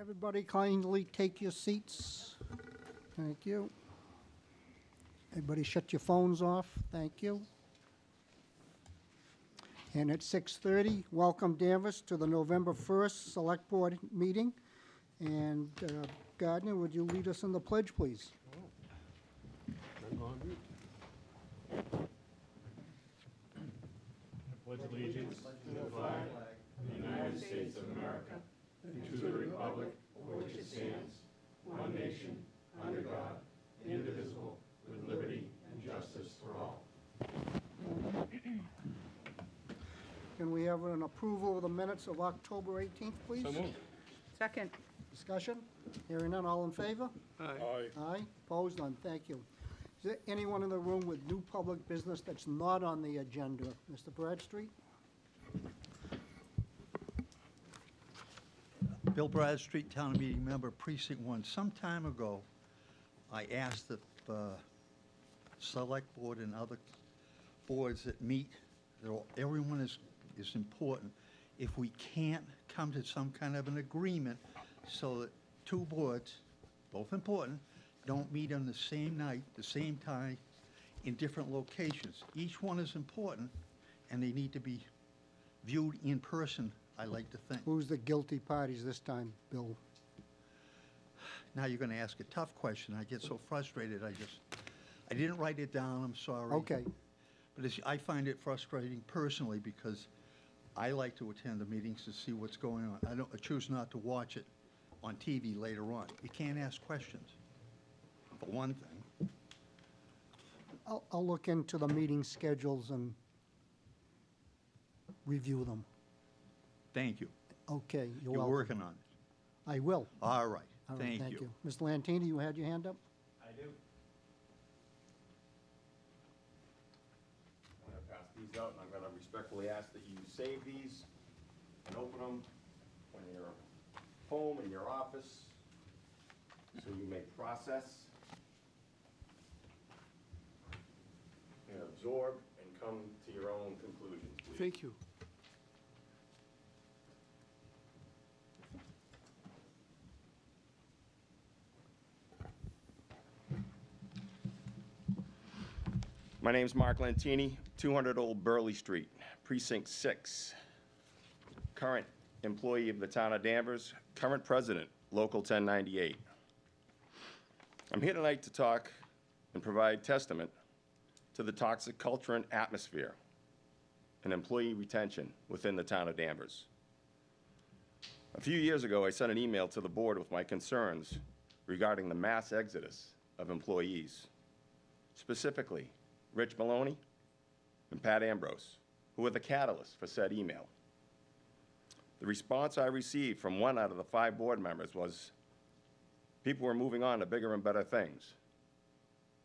Everybody kindly take your seats. Thank you. Everybody shut your phones off. Thank you. And at 6:30, welcome Danvers to the November 1st Select Board meeting. And Gardner, would you lead us in the pledge, please? Pledge allegiance to the flag of the United States of America and to the republic for which it stands, one nation, under God, indivisible, with liberty and justice for all. Can we have an approval of the minutes of October 18th, please? So moved. Second. Discussion? Hearing none, all in favor? Aye. Aye, opposed, none, thank you. Is there anyone in the room with new public business that's not on the agenda? Mr. Bradstreet? Bill Bradstreet, town meeting member, precinct 1. Some time ago, I asked the select board and other boards that meet, everyone is important. If we can't come to some kind of an agreement so that two boards, both important, don't meet on the same night, the same time, in different locations. Each one is important, and they need to be viewed in person, I like to think. Who's the guilty parties this time, Bill? Now you're going to ask a tough question. I get so frustrated, I didn't write it down, I'm sorry. Okay, But I find it frustrating personally because I like to attend the meetings to see what's going on. I choose not to watch it on TV later on. You can't ask questions, for one thing. I'll look into the meeting schedules and review them. Thank you. Okay, you're You're welcome. working on it. I will. All right, All right, thank you. Mr. Lantini, you had your hand up? I do. I'm going to pass these out, and I'm going to respectfully ask that you save these and open them when you're home, in your office, so you may process and absorb and come to your own conclusions, please. Thank you. My name's Mark Lantini, 200 Old Burley Street, Precinct 6. Current employee of the town of Danvers, current president, Local 1098. I'm here tonight to talk and provide testament to the toxic culture and atmosphere and employee retention within the town of Danvers. A few years ago, I sent an email to the board with my concerns regarding the mass exodus of employees, specifically Rich Maloney and Pat Ambrose, who were the catalyst for said email. The response I received from one out of the 5 board members was people were moving on to bigger and better things.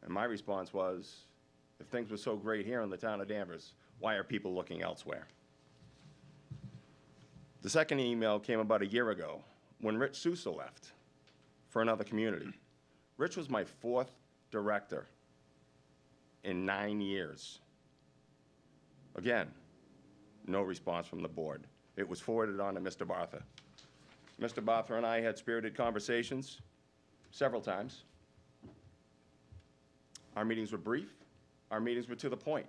And my response was, if things were so great here in the town of Danvers, why are people looking elsewhere? The second email came about a year ago when Rich Sousa left for another community. Rich was my 4th director in 9 years. Again, no response from the board. It was forwarded on to Mr. Bartha. Mr. Bartha and I had spirited conversations several times. Our meetings were brief. Our meetings were to the point.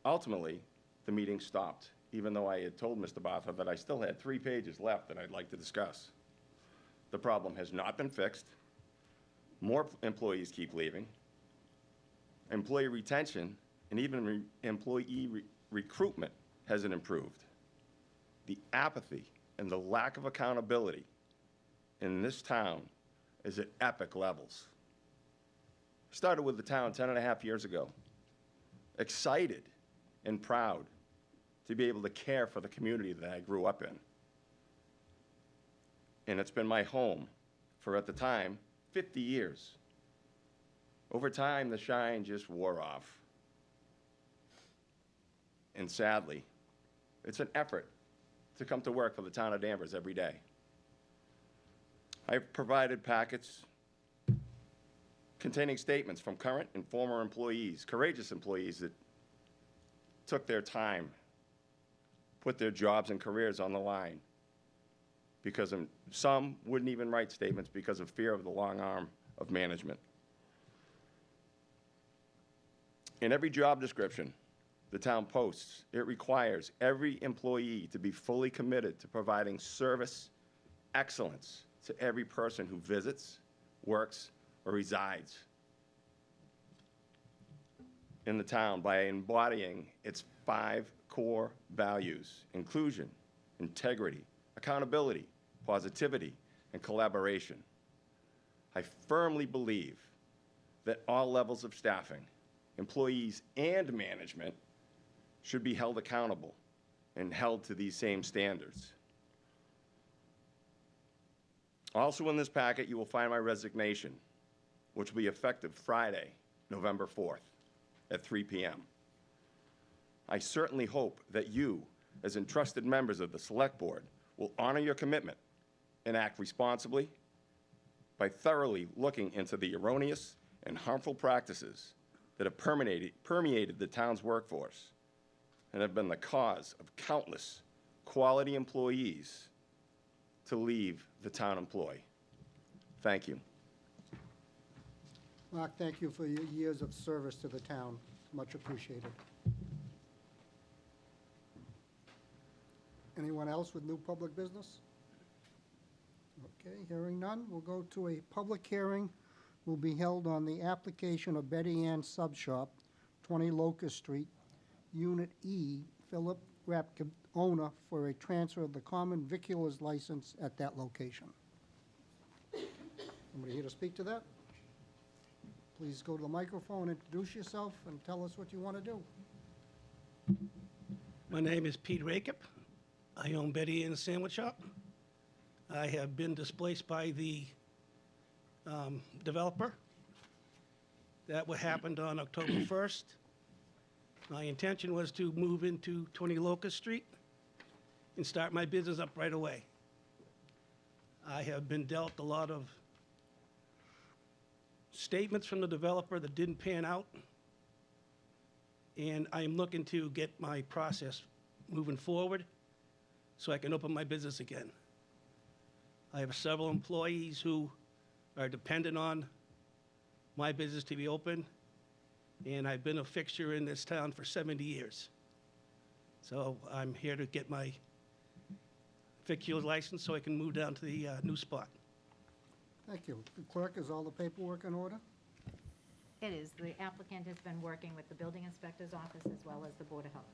Ultimately, the meeting stopped, even though I had told Mr. Bartha that I still had 3 pages left that I'd like to discuss. The problem has not been fixed. More employees keep leaving. Employee retention and even employee recruitment hasn't improved. The apathy and the lack of accountability in this town is at epic levels. I started with the town 10.5 years ago, excited and proud to be able to care for the community that I grew up in. And it's been my home for, at the time, 50 years. Over time, the shine just wore off. And sadly, it's an effort to come to work for the town of Danvers every day. I've provided packets containing statements from current and former employees, courageous employees that took their time, put their jobs and careers on the line, because some wouldn't even write statements because of fear of the long arm of management. In every job description the town posts, it requires every employee to be fully committed to providing service excellence to every person who visits, works, or resides in the town by embodying its 5 core values: inclusion, integrity, accountability, positivity, and collaboration. I firmly believe that all levels of staffing, employees and management, should be held accountable and held to these same standards. Also in this packet, you will find my resignation, which will be effective Friday, November 4th at 3 p.m. I certainly hope that you, as entrusted members of the Select Board, will honor your commitment and act responsibly by thoroughly looking into the erroneous and harmful practices that have permeated the town's workforce and have been the cause of countless quality employees to leave the town employ. Thank you. Mark, thank you for your years of service to the town. Much appreciated. Anyone else with new public business? Okay, hearing none, we'll go to a public hearing will be held on the application of Betty Ann Sub Shop, 20 Locust Street, Unit E, Philip Rapke, owner, for a transfer of the common viculars license at that location. Somebody here to speak to that? Please go to the microphone, introduce yourself, and tell us what you want to do. My name is Pete Rakip. I own Betty Ann's Sandwich Shop. I have been displaced by the developer. That what happened on October 1st. My intention was to move into 20 Locust Street and start my business up right away. I have been dealt a lot of statements from the developer that didn't pan out, and I am looking to get my process moving forward so I can open my business again. I have several employees who are dependent on my business to be open, and I've been a fixture in this town for 70 years. So I'm here to get my vicular license so I can move down to the new spot. Thank you. The clerk, is all the paperwork in order? It is. The applicant has been working with the building inspector's office as well as the Board of Health.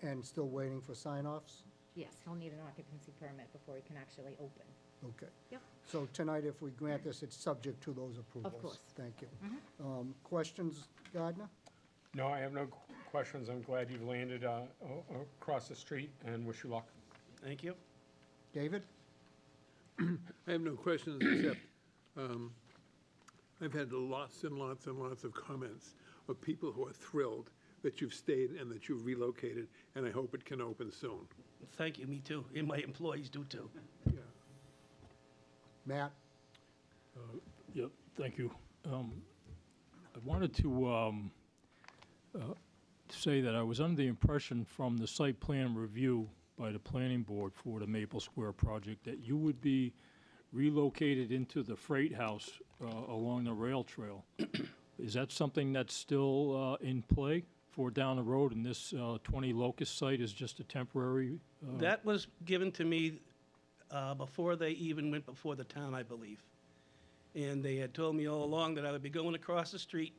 And still waiting for sign-offs? Yes, he'll need an occupancy permit before he can actually open. Okay. Yep. So tonight, if we grant this, it's subject to those approvals? course. Thank you. Questions, Gardner? No, I have no questions. I'm glad you've landed across the street and wish you luck. Thank you. David? I have no questions except I've had lots and lots and lots of comments of people who are thrilled that you've stayed and that you've relocated, and I hope it can open soon. Thank you, me too, and my employees do too. Yeah. Matt? Yep, thank you. I wanted to say that I was under the impression from the site plan review by the planning board for the Maple Square project that you would be relocated into the freight house along the rail trail. Is that something that's still in play for down the road, and this 20 Locust site is just a temporary? That was given to me before they even went before the town, I believe. And they had told me all along that I would be going across the street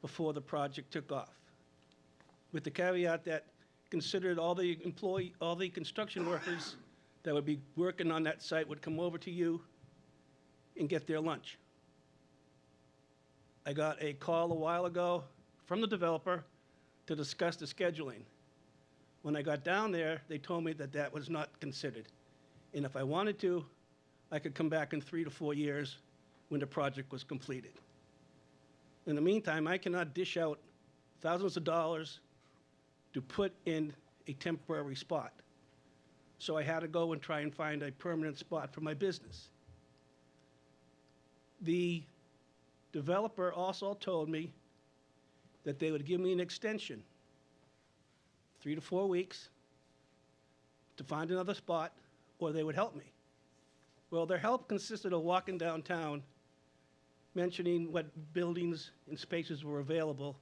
before the project took off, with the caveat that considered all the construction workers that would be working on that site would come over to you and get their lunch. I got a call a while ago from the developer to discuss the scheduling. When I got down there, they told me that that was not considered. And if I wanted to, I could come back in 3 to 4 years when the project was completed. In the meantime, I cannot dish out thousands of dollars to put in a temporary spot. So I had to go and try and find a permanent spot for my business. The developer also told me that they would give me an extension, 3 to 4 weeks, to find another spot or they would help me. Well, their help consisted of walking downtown, mentioning what buildings and spaces were available,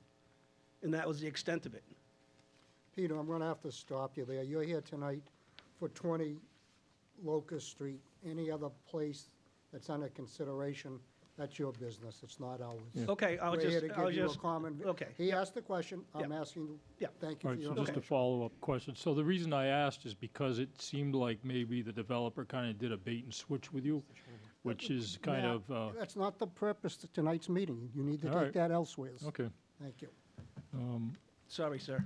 and that was the extent of it. Peter, I'm going to have to stop you there. You're here tonight for 20 Locust Street. Any other place that's under consideration, that's your business. It's not ours. Okay, We're here to give you a comment. okay, He asked the question. I'm Yep. asking you. Yep. Thank you All for right, your so just a follow-up question. So the reason I asked is because it seemed like maybe the developer kind of did a bait and switch with you, which is kind Matt, of, That's not the purpose of tonight's meeting. You need to All take right. that elsewhere. okay. Thank you. sorry, sir.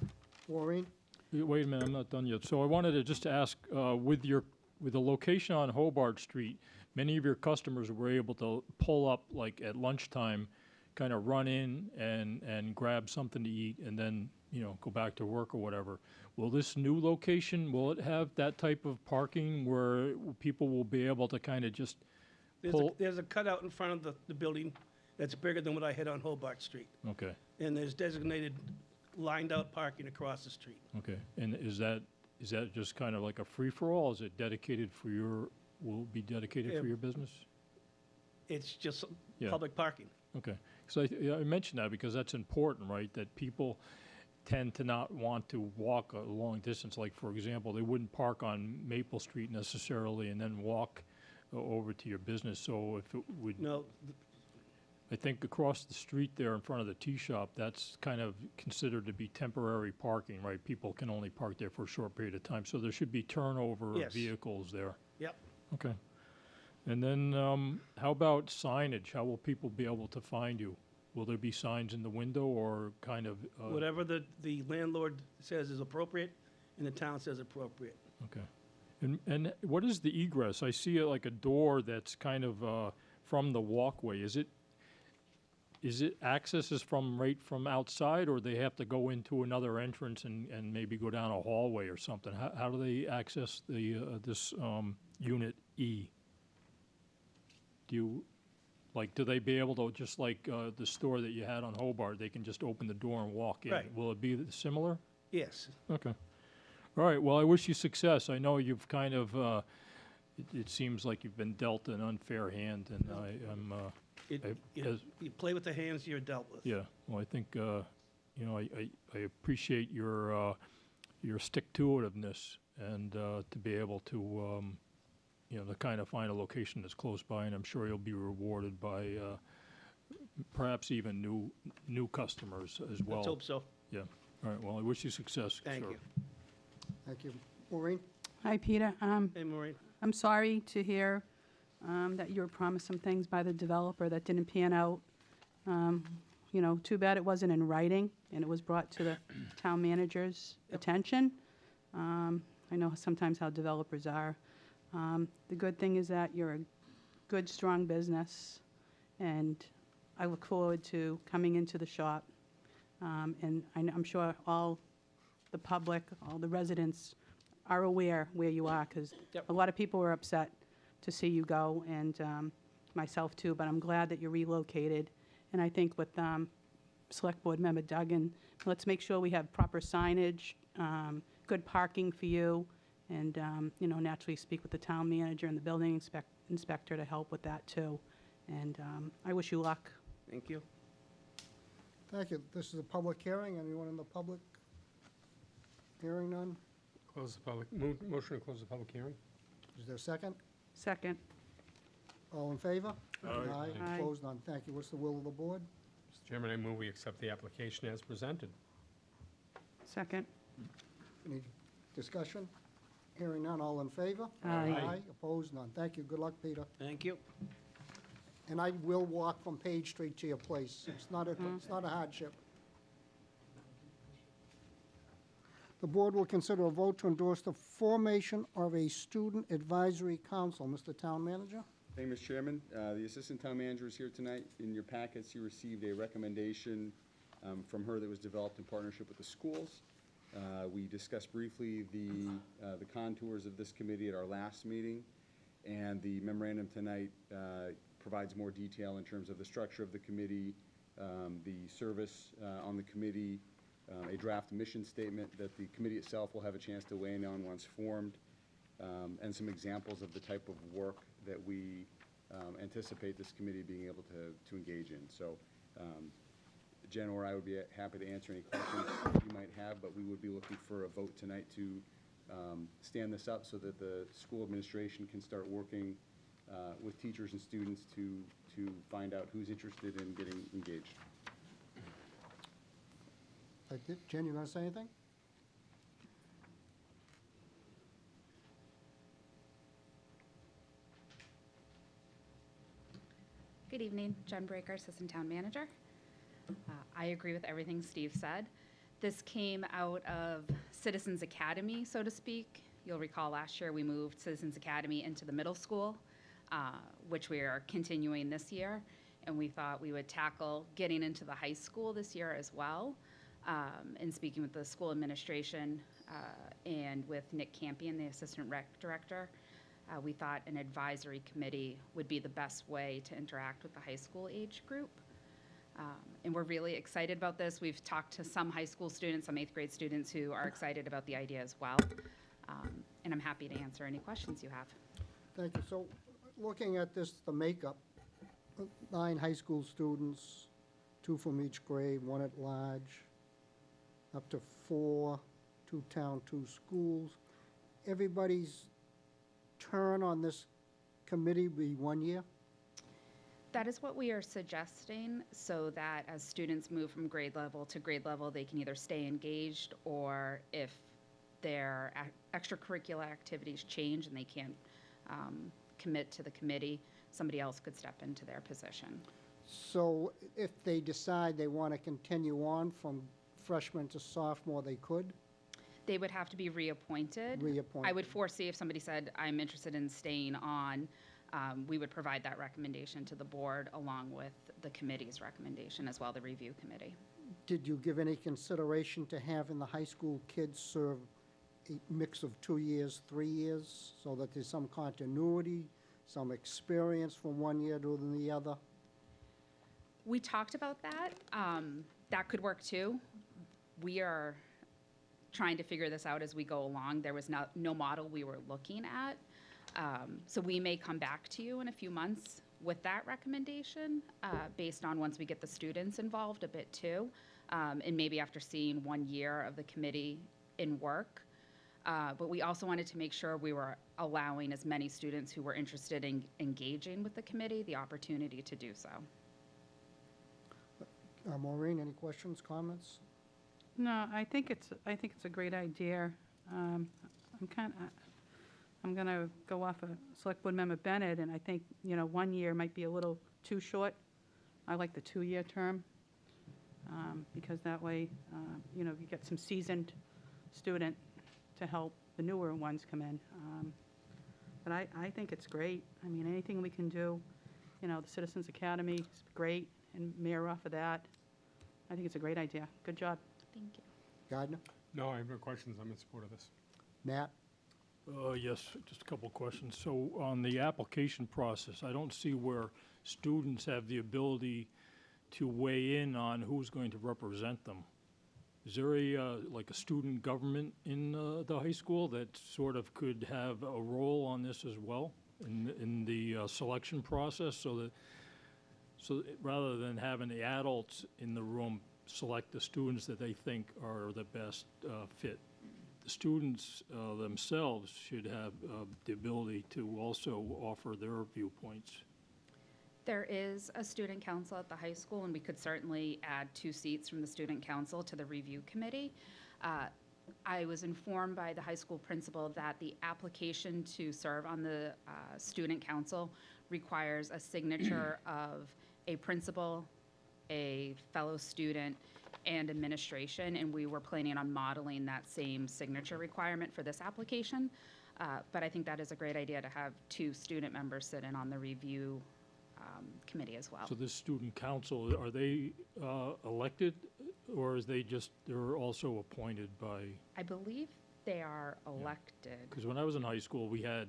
Maureen? Wait a minute, I'm not done yet. So I wanted to just ask, with the location on Hobart Street, many of your customers were able to pull up like at lunchtime, kind of run in and grab something to eat and then, go back to work or whatever. Will this new location, will it have that type of parking where people will be able to kind of just pull? There's a cutout in front of the building that's bigger than what I had on Hobart Street. Okay, And there's designated lined-out parking across the street. okay. And is that just kind of like a free-for-all? Is it dedicated will it be dedicated for Yeah. your business? It's just Yeah. public parking. Okay, so I mentioned that because that's important, right? That people tend to not want to walk a long distance. Like, for example, they wouldn't park on Maple Street necessarily and then walk over to your business. So if it would, No, I think across the street there in front of the tea shop, that's kind of considered to be temporary parking, right? People can only park there for a short period of time. So there should be turnover Yes. of vehicles there. yep. Okay. And then, how about signage? How will people be able to find you? Will there be signs in the window or kind of? Whatever the landlord says is appropriate and the town says appropriate. Okay. And what is the egress? I see like a door that's kind of from the walkway. Is it access is right from outside, or they have to go into another entrance and maybe go down a hallway or something? How do they access this unit E? Do they be able to, just like the store that you had on Hobart, they can just open the door and walk in? Right. Will it be similar? Yes. Okay. All right, well, I wish you success. I know you've kind of, it seems like you've been dealt an unfair hand, and I'm, You play with the hands you're dealt with. yeah, well, I think, I appreciate your stick-to-itiveness and to be able to, to kind of find a location that's close by, and I'm sure you'll be rewarded by perhaps even new customers as well. Let's hope so. Yeah, all right, well, I wish you success, sir. Thank you. Thank you. Maureen? Hi, Peter. Hey, Maureen. I'm sorry to hear that you were promised some things by the developer that didn't pan out. Too bad it wasn't in writing and it was brought to the town manager's attention. I know sometimes how developers are. The good thing is that you're a good, strong business, and I look forward to coming into the shop. And I'm sure all the public, all the residents are aware where you are, because Yep. a lot of people were upset to see you go, and myself too, but I'm glad that you're relocated. And I think with Select Board Member Duggan, let's make sure we have proper signage, good parking for you, and, naturally speak with the town manager and the building inspector to help with that too. And I wish you luck. Thank you. Thank you. This is a public hearing. Anyone in the public? Hearing none? Close the public, motion to close the public hearing? Is there a second? Second. All in favor? Aye. Aye. Opposed? None. Thank you. What's the will of the board? Mr. Chairman, I move we accept the application as presented. Second. Any discussion? Hearing none. All in favor? Aye. Opposed? None. Thank you. Good luck, Peter. Thank you. And I will walk from Page Street to your place. It's not a hardship. The board will consider a vote to endorse the formation of a student advisory council. Mr. Town Manager? Thank you, Mr. Chairman. The Assistant Town Manager is here tonight. In your packets, you received a recommendation from her that was developed in partnership with the schools. We discussed briefly the contours of this committee at our last meeting, and the memorandum tonight provides more detail in terms of the structure of the committee, the service on the committee, a draft mission statement that the committee itself will have a chance to weigh in on once formed, and some examples of the type of work that we anticipate this committee being able to engage in. So Jen or I would be happy to answer any questions you might have, but we would be looking for a vote tonight to stand this up so that the school administration can start working with teachers and students to find out who's interested in getting engaged. Jen, you want to say anything? Good evening, Jen Breaker, Assistant Town Manager. I agree with everything Steve said. This came out of Citizens Academy, so to speak. You'll recall last year we moved Citizens Academy into the middle school, which we are continuing this year. And we thought we would tackle getting into the high school this year as well. And speaking with the school administration and with Nick Campion, the Assistant Rec Director, we thought an advisory committee would be the best way to interact with the high school age group. And we're really excited about this. We've talked to some high school students, some 8th grade students who are excited about the idea as well. And I'm happy to answer any questions you have. Thank you. So, looking at this, the makeup, 9 high school students, 2 from each grade, 1 at large, up to 4, 2 town, 2 schools. Everybody's turn on this committee be 1 year? That is what we are suggesting, so that as students move from grade level to grade level, they can either stay engaged, or if their extracurricular activities change and they can't commit to the committee, somebody else could step into their position. So if they decide they want to continue on from freshman to sophomore, they could? They would have to be reappointed. Reappointed. I would foresee if somebody said, I'm interested in staying on, we would provide that recommendation to the board along with the committee's recommendation as well, the review committee. Did you give any consideration to having the high school kids serve a mix of 2 years, 3 years, so that there's some continuity, some experience from 1 year to the other? We talked about that. That could work too. We are trying to figure this out as we go along. There was no model we were looking at. So we may come back to you in a few months with that recommendation, based on once we get the students involved a bit too, and maybe after seeing 1 year of the committee in work. But we also wanted to make sure we were allowing as many students who were interested in engaging with the committee the opportunity to do so. Maureen, any questions, comments? No, I think it's a great idea. I'm going to go off of Select Board Member Bennett, and I think, 1 year might be a little too short. I like the 2-year term, because that way, you get some seasoned student to help the newer ones come in. But I think it's great. I mean, anything we can do, the Citizens Academy is great, and mirror off of that. I think it's a great idea. Good job. Thank you. Gardner? No, I have no questions. I'm in support of this. Matt? Yes, just a couple of questions. So on the application process, I don't see where students have the ability to weigh in on who's going to represent them. Is there like a student government in the high school that sort of could have a role on this as well in the selection process, so that rather than having the adults in the room select the students that they think are the best fit, the students themselves should have the ability to also offer their viewpoints. There is a student council at the high school, and we could certainly add 2 seats from the student council to the review committee. I was informed by the high school principal that the application to serve on the student council requires a signature of a principal, a fellow student, and administration, and we were planning on modeling that same signature requirement for this application. But I think that is a great idea to have 2 student members sit in on the review committee as well. So this student council, are they elected, or is they're also appointed by? I believe they are elected. Because when I was in high school, we had,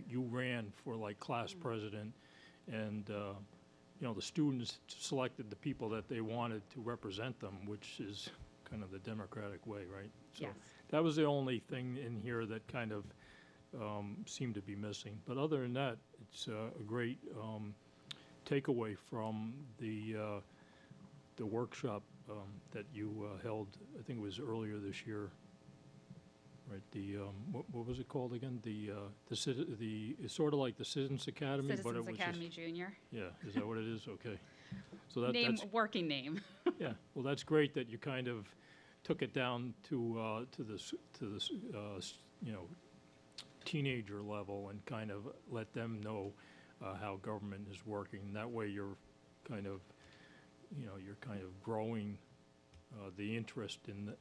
you ran for like class president, and the students selected the people that they wanted to represent them, which is kind of the democratic way, right? So Yes. that was the only thing in here that kind of seem to be missing. But other than that, it's a great takeaway from the workshop that you held, I think it was earlier this year. Right, what was it called again? It's sort of like the Citizens Academy, but it Citizens was Academy Junior. Yeah, is that what it is? Okay. So that's, Working name. yeah, well, that's great that you kind of took it down to the teenager level and kind of let them know how government is working. That way you're kind of growing the interest and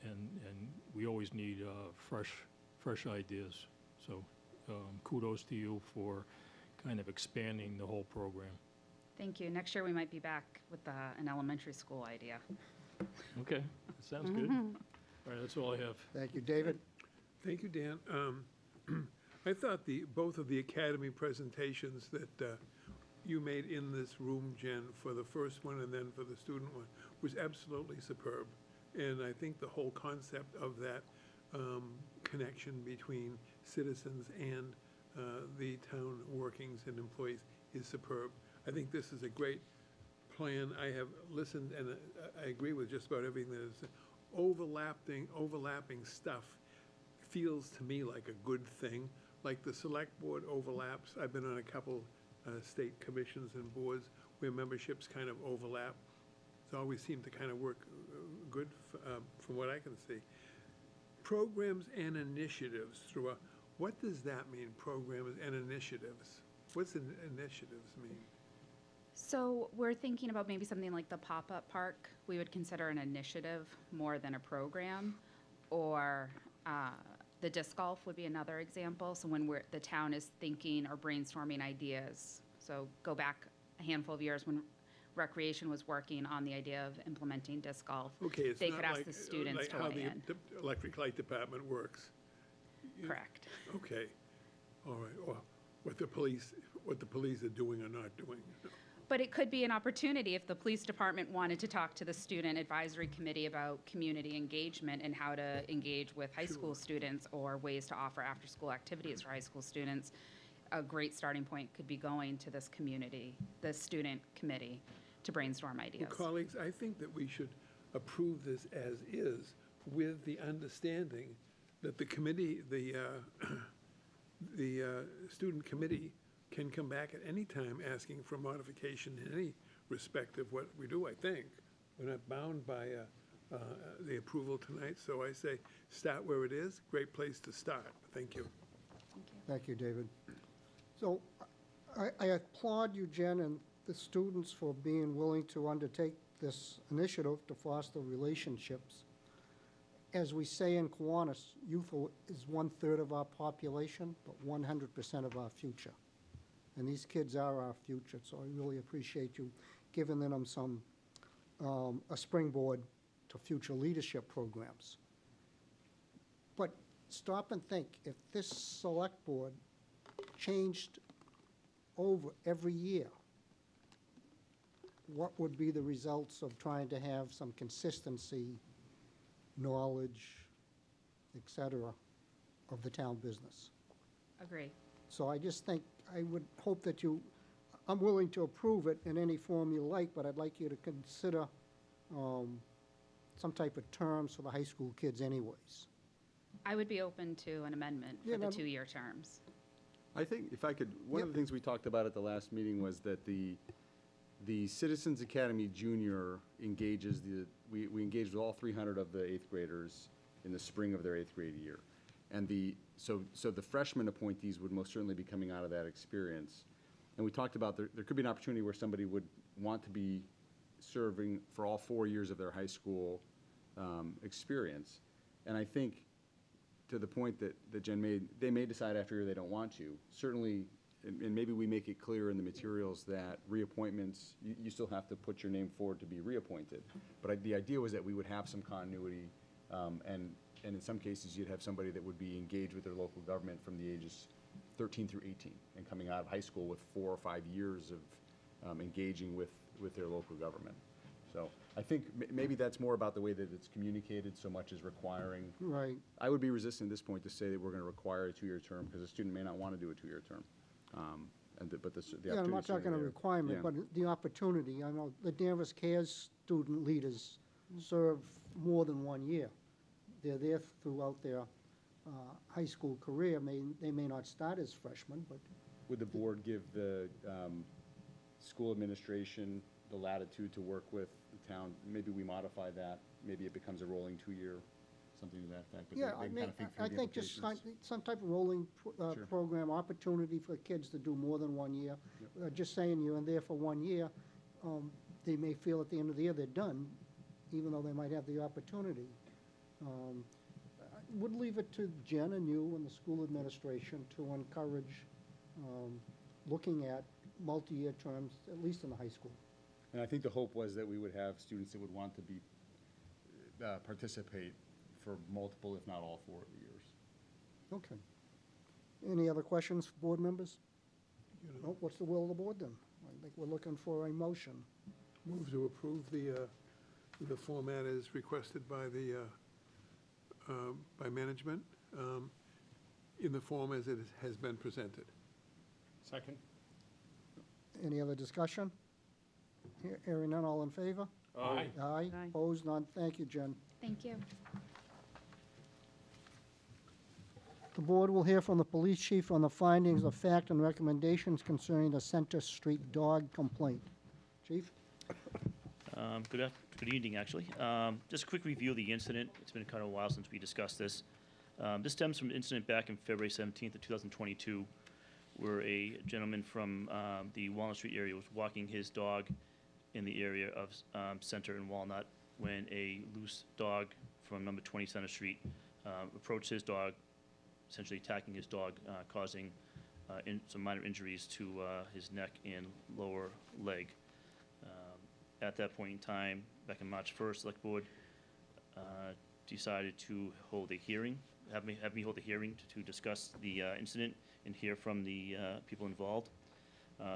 we always need fresh ideas. So kudos to you for kind of expanding the whole program. Thank you. Next year, we might be back with an elementary school idea. Okay, that sounds good. All right, that's all I have. Thank you, David. Thank you, Dan. I thought both of the academy presentations that you made in this room, Jen, for the first one and then for the student one, was absolutely superb. And I think the whole concept of that connection between citizens and the town workings and employees is superb. I think this is a great plan. I have listened, and I agree with just about everything that is overlapping stuff feels to me like a good thing. Like the select board overlaps. I've been on a couple state commissions and boards where memberships kind of overlap. It's always seemed to kind of work good from what I can see. Programs and initiatives throughout. What does that mean, programs and initiatives? What's initiatives mean? So we're thinking about maybe something like the pop-up park. We would consider an initiative more than a program, or the disc golf would be another example. So when the town is thinking or brainstorming ideas, so go back a handful of years when Recreation was working on the idea of implementing disc golf. Okay, it's they not could ask like, the students like to how weigh in. the electric light department works. Correct. Okay, all right. Or what the police are doing or not doing. But it could be an opportunity if the police department wanted to talk to the student advisory committee about community engagement and how to engage with high school students or ways to offer after-school activities for high school students. A great starting point could be going to this community, the student committee, to brainstorm ideas. Well, colleagues, I think that we should approve this as is with the understanding that the committee, the student committee can come back at any time asking for modification in any respect of what we do, I think. We're not bound by the approval tonight, so I say start where it is. Great place to start. Thank you. Thank you, David. So I applaud you, Jen, and the students for being willing to undertake this initiative to foster relationships. As we say in Kiwanis, youth is 1/3 of our population, but 100% of our future. And these kids are our future, so I really appreciate you giving them a springboard to future leadership programs. But stop and think, if this select board changed over every year, what would be the results of trying to have some consistency, knowledge, et cetera, of the town business? Agree. So I just think, I would hope that I'm willing to approve it in any form you like, but I'd like you to consider some type of terms for the high school kids anyways. I would be open to an amendment for the 2-year terms. I think if I could, one of the things we talked about at the last meeting was that the Citizens Academy Junior engages we engaged with all 300 of the 8th graders in the spring of their 8th grade year. And so the freshman appointees would most certainly be coming out of that experience. And we talked about there could be an opportunity where somebody would want to be serving for all 4 years of their high school experience. And I think, to the point that Jen made, they may decide after a year they don't want to. Certainly, and maybe we make it clear in the materials that reappointments, you still have to put your name forward to be reappointed. But the idea was that we would have some continuity, and in some cases, you'd have somebody that would be engaged with their local government from the ages 13 through 18 and coming out of high school with 4 or 5 years of engaging with their local government. So I think maybe that's more about the way that it's communicated so much as requiring. Right. I would be resistant at this point to say that we're going to require a 2-year term, because a student may not want to do a 2-year term. But the Yeah, I'm not opportunity's certainly talking a there. requirement, Yeah. but the opportunity. I know the Danvers Cares student leaders serve more than 1 year. They're there throughout their high school career. They may not start as freshmen, but Would the board give the school administration the latitude to work with the town? Maybe we modify that. Maybe it becomes a rolling 2-year, something to that effect. But yeah, they can kind of think I through the think just implications. some type of rolling Sure. program, opportunity for kids to do more than 1 year. Just saying you're in there for 1 year, they may feel at the end of the year they're done, even though they might have the opportunity. I would leave it to Jen and you and the school administration to encourage looking at multi-year terms, at least in the high school. And I think the hope was that we would have students that would want to be, participate for multiple, if not all 4 of the years. Okay. Any other questions for board members? You know, No, what's the will of the board then? I think we're looking for a motion. Move to approve the format as requested by by management, in the form as it has been presented. Second? Any other discussion? Hearing none, all in favor? Aye. Aye. Aye. Opposed, none. Thank you, Jen. Thank you. The board will hear from the police chief on the findings of fact and recommendations concerning the Center Street dog complaint. Chief? Good evening, actually. Just a quick review of the incident. It's been kind of a while since we discussed this. This stems from an incident back in February 17th of 2022, where a gentleman from the Walnut Street area was walking his dog in the area of Center and Walnut when a loose dog from number 20 Center Street approached his dog, essentially attacking his dog, causing some minor injuries to his neck and lower leg. At that point in time, back on March 1st, Select Board decided to hold a hearing, have me hold a hearing to discuss the incident and hear from the people involved.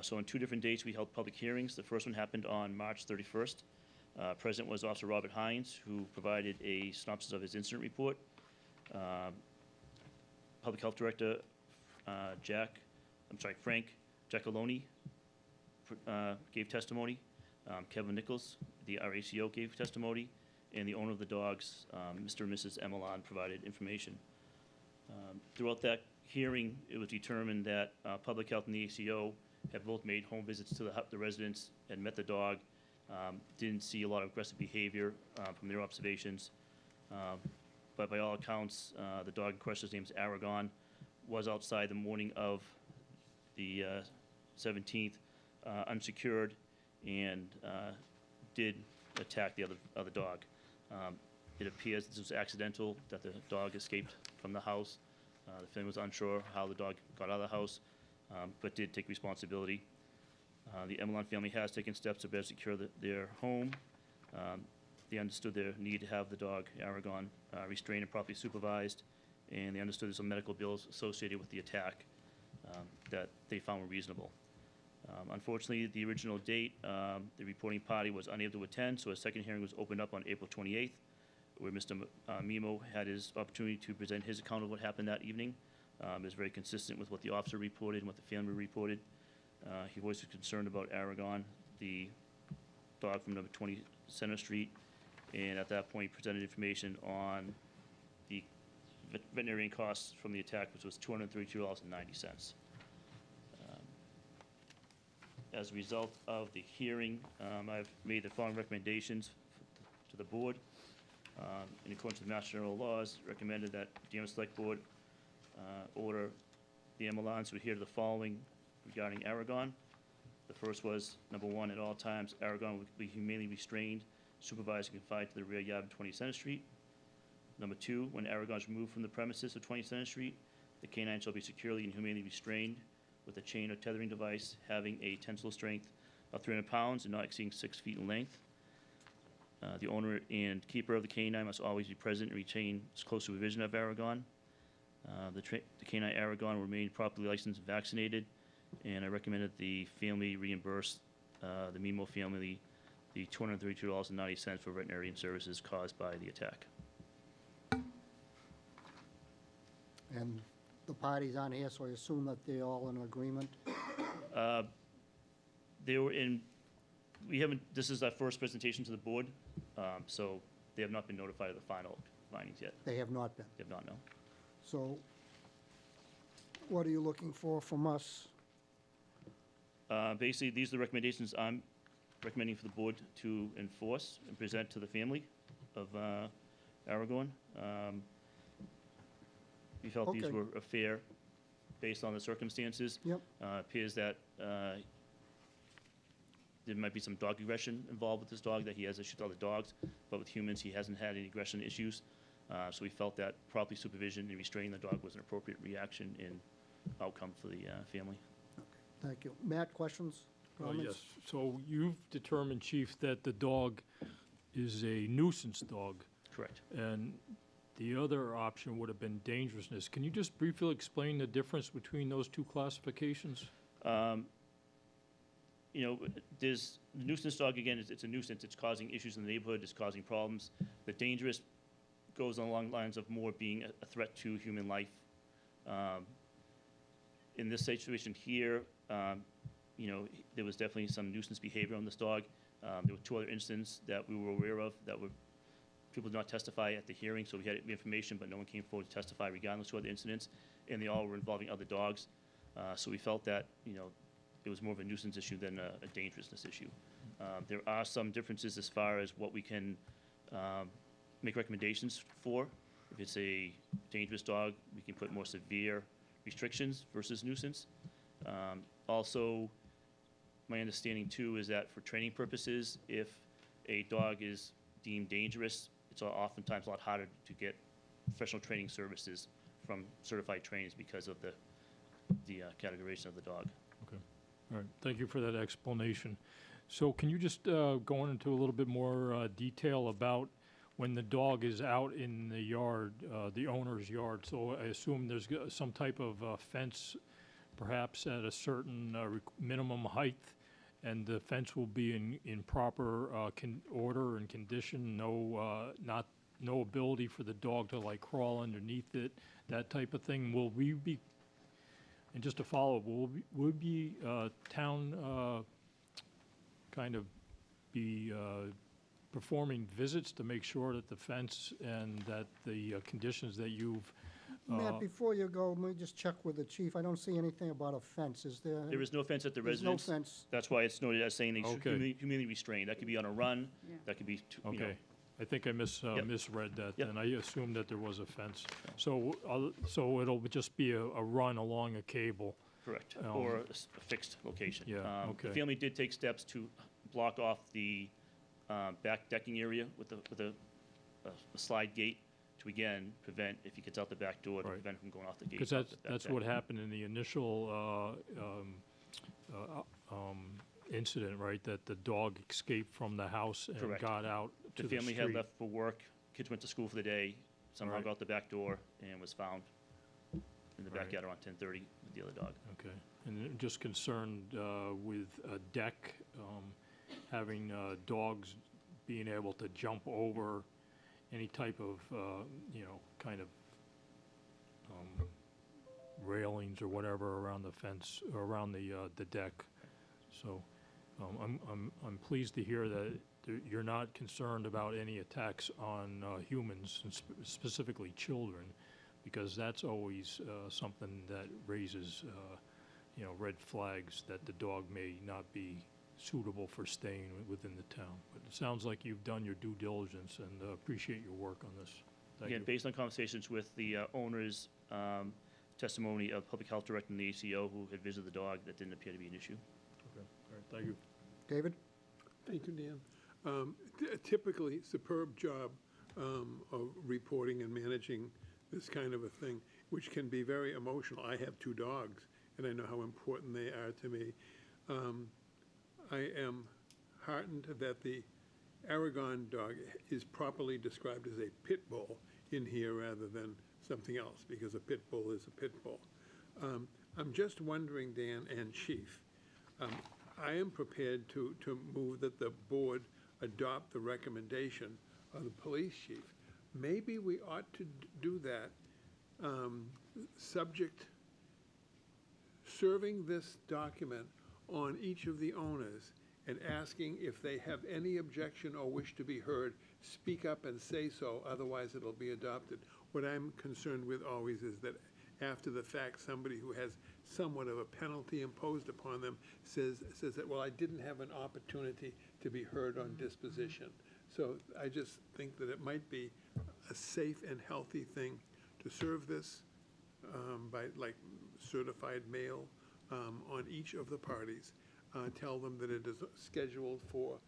So on 2 different dates, we held public hearings. The first one happened on March 31st. Present was Officer Robert Hines, who provided a synopsis of his incident report. Public Health Director Frank Giacalone gave testimony. Kevin Nichols, the RACO, gave testimony, and the owner of the dogs, Mr. and Mrs. Emelon, provided information. Throughout that hearing, it was determined that Public Health and the ACO have both made home visits to the residents and met the dog, didn't see a lot of aggressive behavior from their observations. But by all accounts, the dog in question, his name is Aragon, was outside the morning of the 17th, unsecured, and did attack the other dog. It appears this was accidental, that the dog escaped from the house. The family was unsure how the dog got out of the house, but did take responsibility. The Emelon family has taken steps to better secure their home. They understood their need to have the dog, Aragon, restrained and properly supervised, and they understood there's some medical bills associated with the attack that they found were reasonable. Unfortunately, the original date, the reporting party was unable to attend, so a second hearing was opened up on April 28th, where Mr. Mimo had his opportunity to present his account of what happened that evening. It was very consistent with what the officer reported and what the family reported. He voiced his concern about Aragon, the dog from number 20 Center Street, and at that point presented information on the veterinarian costs from the attack, which was $232.90. As a result of the hearing, I've made the following recommendations to the board. In accordance with Mass General laws, recommended that Danvers Select Board order the Emelons to adhere to the following regarding Aragon. The first was, number 1, at all times, Aragon would be humanely restrained, supervised, and confined to the rear yard of 20 Center Street. Number 2, when Aragon is removed from the premises of 20 Center Street, the canine shall be securely and humanely restrained with a chain or tethering device having a tensile strength of 300 pounds and not exceeding 6 feet in length. The owner and keeper of the canine must always be present and retain close supervision of Aragon. The canine Aragon will remain properly licensed and vaccinated, and I recommend that the family reimburse the Mimo family the $232.90 for veterinary services caused by the attack. And the parties aren't here, so I assume that they're all in agreement? They were in, we haven't, this is our first presentation to the board, so they have not been notified of the final findings yet. They have not been. They have not, no. So what are you looking for from us? Basically, these are the recommendations I'm recommending for the board to enforce and present to the family of Aragorn. We felt these Okay. were fair based on the circumstances. Yep. Appears that there might be some dog aggression involved with this dog, that he has issues with other dogs, but with humans, he hasn't had any aggression issues. So we felt that properly supervision and restraining the dog was an appropriate reaction and outcome for the family. Thank you. Matt, questions? Yes, Comments? so you've determined, Chief, that the dog is a nuisance dog, Correct. and the other option would have been dangerousness. Can you just briefly explain the difference between those two classifications? You know, there's, the nuisance dog, again, it's a nuisance, it's causing issues in the neighborhood, it's causing problems. The dangerous goes along lines of more being a threat to human life. In this situation here, you know, there was definitely some nuisance behavior on this dog. There were 2 other incidents that we were aware of that were, people did not testify at the hearing, so we had information, but no one came forward to testify regarding those 2 other incidents, and they all were involving other dogs. So we felt that, you know, it was more of a nuisance issue than a dangerousness issue. There are some differences as far as what we can make recommendations for. If it's a dangerous dog, we can put more severe restrictions versus nuisance. Also, my understanding too is that for training purposes, if a dog is deemed dangerous, it's oftentimes a lot harder to get professional training services from certified trainers because of the categorization of the dog. Okay, all right, thank you for that explanation. So can you just go into a little bit more detail about when the dog is out in the yard, the owner's yard? So I assume there's some type of fence, perhaps at a certain minimum height, and the fence will be in proper order and condition, no ability for the dog to like crawl underneath it, that type of thing. Will we be, and just to follow up, will we be town kind of be performing visits to make sure that the fence and that the conditions that you've Matt, before you go, let me just check with the chief. I don't see anything about a fence. Is there? There is no fence at the There's no residence. fence. That's why it's noted as saying they should Okay. community restrained. That could be on a run, Yeah. that could be, you know, Okay, I think I Yep. misread that, Yep. then I assumed that there was a fence. So, so it'll just be a run along a cable? correct, Um, or a fixed location. Yeah, The okay. family did take steps to block off the back decking area with a slide gate to, again, prevent, if he gets out the back door, to Right. prevent him from going off the gate. Because off the back that's deck. what happened in the initial incident, right? That the dog escaped from the house and Correct. got out to The the family street. had left for work, kids went to school for the day, somehow Right. got out the back door and was found in the Right. backyard around 10:30 with the other dog. Okay, and then just concerned with a deck, having dogs being able to jump over any type of, you know, kind of railings or whatever around the fence, or around the deck. So I'm pleased to hear that you're not concerned about any attacks on humans, and specifically children, because that's always something that raises, you know, red flags that the dog may not be suitable for staying within the town. But it sounds like you've done your due diligence, and appreciate your work on this. Thank Again, you. based on conversations with the owner's testimony of public health director and the ACO who had visited the dog, that didn't appear to be an issue. Okay, all right, thank you. David? Thank you, Dan. Typically, superb job of reporting and managing this kind of a thing, which can be very emotional. I have 2 dogs, and I know how important they are to me. I am heartened that the Aragon dog is properly described as a pit bull in here rather than something else, because a pit bull is a pit bull. I'm just wondering, Dan and Chief, I am prepared to move that the board adopt the recommendation of the police chief. Maybe we ought to do that, subject, serving this document on each of the owners and asking if they have any objection or wish to be heard, speak up and say so, otherwise it'll be adopted. What I'm concerned with always is that after the fact, somebody who has somewhat of a penalty imposed upon them says that, well, I didn't have an opportunity to be heard on disposition. So I just think that it might be a safe and healthy thing to serve this by like certified mail on each of the parties. Tell them that it is scheduled for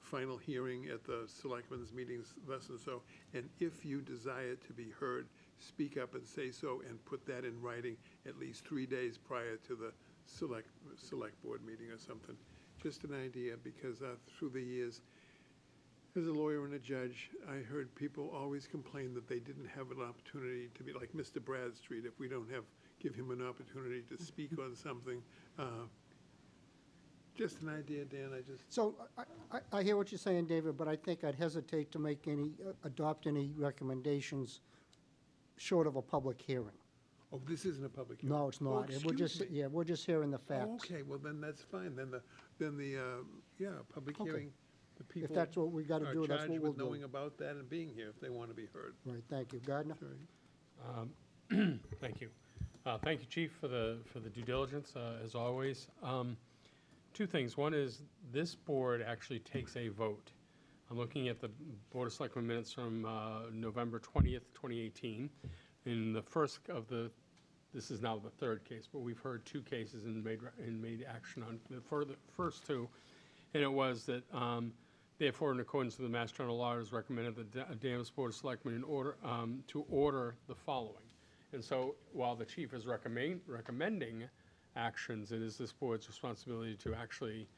final hearing at the selectmen's meetings, thus and so. And if you desire to be heard, speak up and say so, and put that in writing at least 3 days prior to the select board meeting or something. Just an idea, because through the years, as a lawyer and a judge, I heard people always complain that they didn't have an opportunity to be like Mr. Bradstreet. If we don't give him an opportunity to speak on something. Just an idea, Dan, So I hear what you're saying, David, but I think I'd hesitate to make adopt any recommendations short of a public hearing. Oh, this isn't a public hearing? No, it's not. Oh, We're just, excuse me. yeah, we're just hearing the Oh, facts. okay, well, then that's fine. Then public Okay. hearing, the people. If that's what we gotta do, that's what we'll Are charged with do. knowing about that and being here if they want to be heard. Right, thank you. Gardner? Sorry. Thank you. Thank you, Chief, for the due diligence, as always. Two things. One is, this board actually takes a vote. I'm looking at the Board of Selectmen minutes from November 20th, 2018. In the first of this is now the third case, but we've heard two cases and made action on the first two. And it was that, therefore, in accordance with the Mass General Law, it is recommended that the Danvers Board of Selectmen to order the following. And so, while the chief is recommending actions, it is this board's responsibility to actually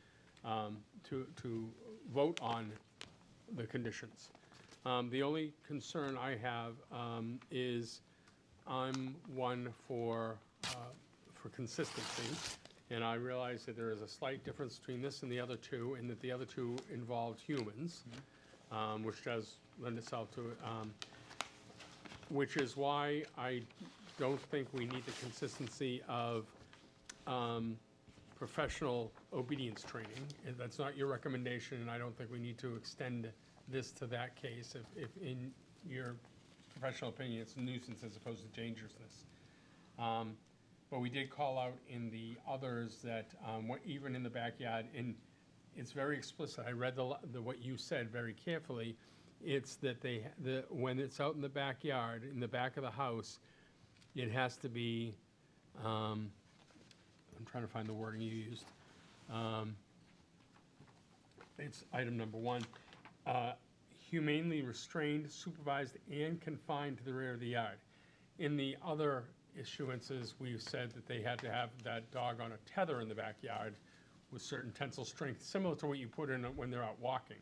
to vote on the conditions. The only concern I have is I'm one for consistency, and I realize that there is a slight difference between this and the other two, in that the other two involved humans, which does lend itself to it. Which is why I don't think we need the consistency of professional obedience training. And that's not your recommendation, and I don't think we need to extend this to that case if in your professional opinion it's a nuisance as opposed to dangerousness. But we did call out in the others that even in the backyard, and it's very explicit. I read what you said very carefully. It's that when it's out in the backyard, in the back of the house, it has to be, I'm trying to find the wording you used. It's item number 1. Humanely restrained, supervised, and confined to the rear of the yard. In the other issuances, we've said that they had to have that dog on a tether in the backyard with certain tensile strength, similar to what you put in when they're out walking.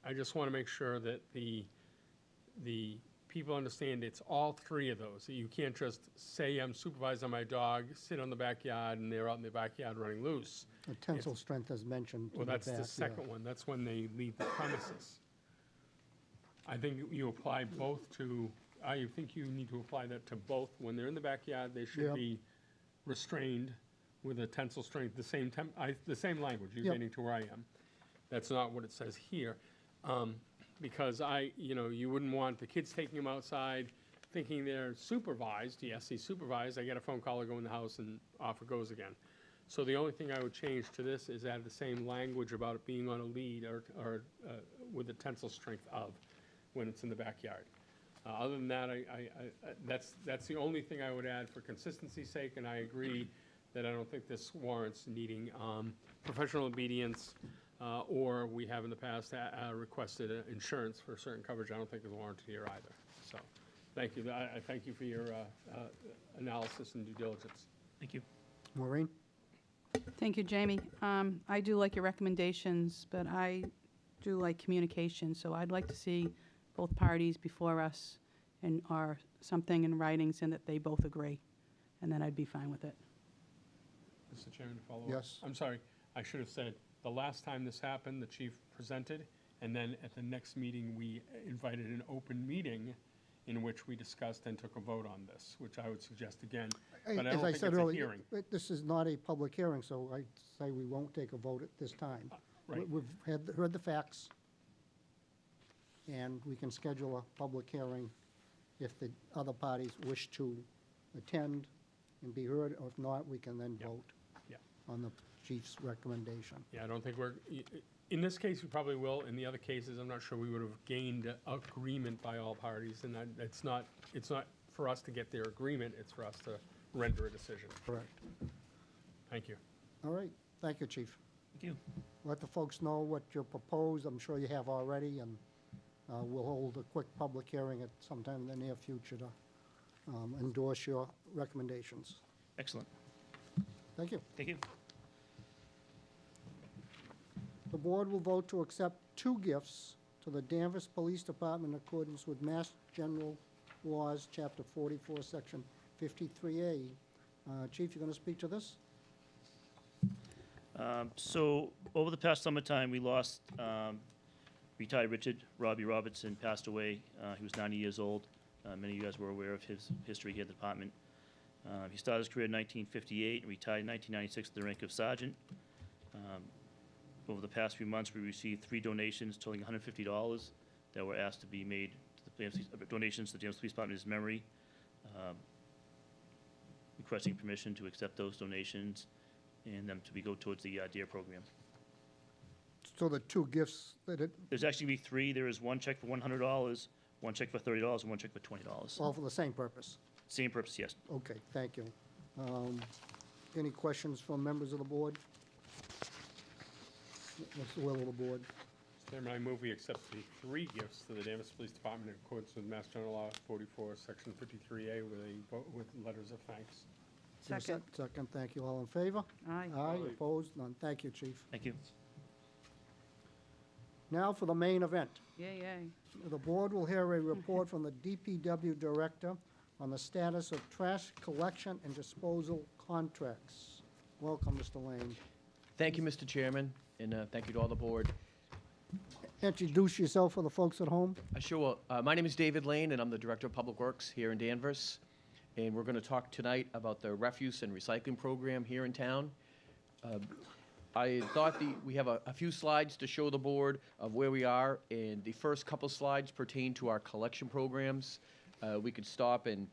I just want to make sure that the people understand it's all three of those. You can't just say I'm supervising my dog, sit on the backyard, and they're out in the backyard running loose. The tensile strength is mentioned. Well, that's the second one. That's when they leave the premises. I think you apply both to, I think you need to apply that to both. When they're in the backyard, they should Yep. be restrained with a tensile strength, the same language, you're Yep. getting to where I am. That's not what it says here. Because you wouldn't want the kids taking them outside thinking they're supervised. Yes, he's supervised. I get a phone call, I go in the house, and off it goes again. So the only thing I would change to this is add the same language about it being on a lead or with a tensile strength of when it's in the backyard. Other than that, that's the only thing I would add for consistency's sake, and I agree that I don't think this warrants needing professional obedience, or we have in the past requested insurance for certain coverage. I don't think is warranted here either. So, thank you. I thank you for your analysis and due diligence. Thank you. Maureen? Thank you, Jamie. I do like your recommendations, but I do like communication, so I'd like to see both parties before us or something in writing saying that they both agree, and then I'd be fine with it. Mr. Chairman, to follow up. Yes. I'm sorry, I should have said, The last time this happened, the chief presented, and then at the next meeting, we invited an open meeting in which we discussed and took a vote on this, which I would suggest again. But I As don't I think said it's a earlier, hearing. this is not a public hearing, so I say we won't take a vote at this time. Right. We've heard the facts, and we can schedule a public hearing if the other parties wish to attend and be heard, or if not, we can then Yeah. vote Yeah. on the chief's recommendation. Yeah, I don't think in this case, we probably will. In the other cases, I'm not sure we would have gained agreement by all parties, and it's not for us to get their agreement, it's for us to render a decision. Correct. Thank you. All right, thank you, chief. Thank you. Let the folks know what you propose, I'm sure you have already, and we'll hold a quick public hearing at sometime in the near future to endorse your recommendations. Excellent. Thank you. Thank you. The board will vote to accept 2 gifts to the Danvers Police Department in accordance with Mass General Laws, Chapter 44, Section 53A. Chief, you going to speak to this? So over the past summertime, we lost retired Richard Robbie Robertson, passed away. He was 90 years old. Many of you guys were aware of his history here at the department. He started his career in 1958 and retired in 1996 with the rank of sergeant. Over the past few months, we received 3 donations totaling $150 that were asked to be made to the donations to the Danvers Police Department in his memory, requesting permission to accept those donations and them to go towards the DARE program. So the 2 gifts that There's actually be 3. There is one check for $100, one check for $30, and one check for $20. all for the same purpose? Same purpose, yes. Okay, thank you. Any questions from members of the board? What's the will of the board? Mr. Chairman, I move we accept the 3 gifts to the Danvers Police Department in accordance with Mass General Law 44, Section 53A with letters of thanks. Is there a Second. Second, thank you. All in favor? Aye. Aye, opposed? None. Thank you, chief. Thank you. Now for the main event. Yay, yay. The board will hear a report from the DPW director on the status of trash collection and disposal contracts. Welcome, Mr. Lane. Thank you, Mr. Chairman, and thank you to all the board. Introduce yourself for the folks at home. I sure will. My name is David Lane, and I'm the Director of Public Works here in Danvers. And we're going to talk tonight about the refuse and recycling program here in town. I thought we have a few slides to show the board of where we are, and the first couple slides pertain to our collection programs. We could stop and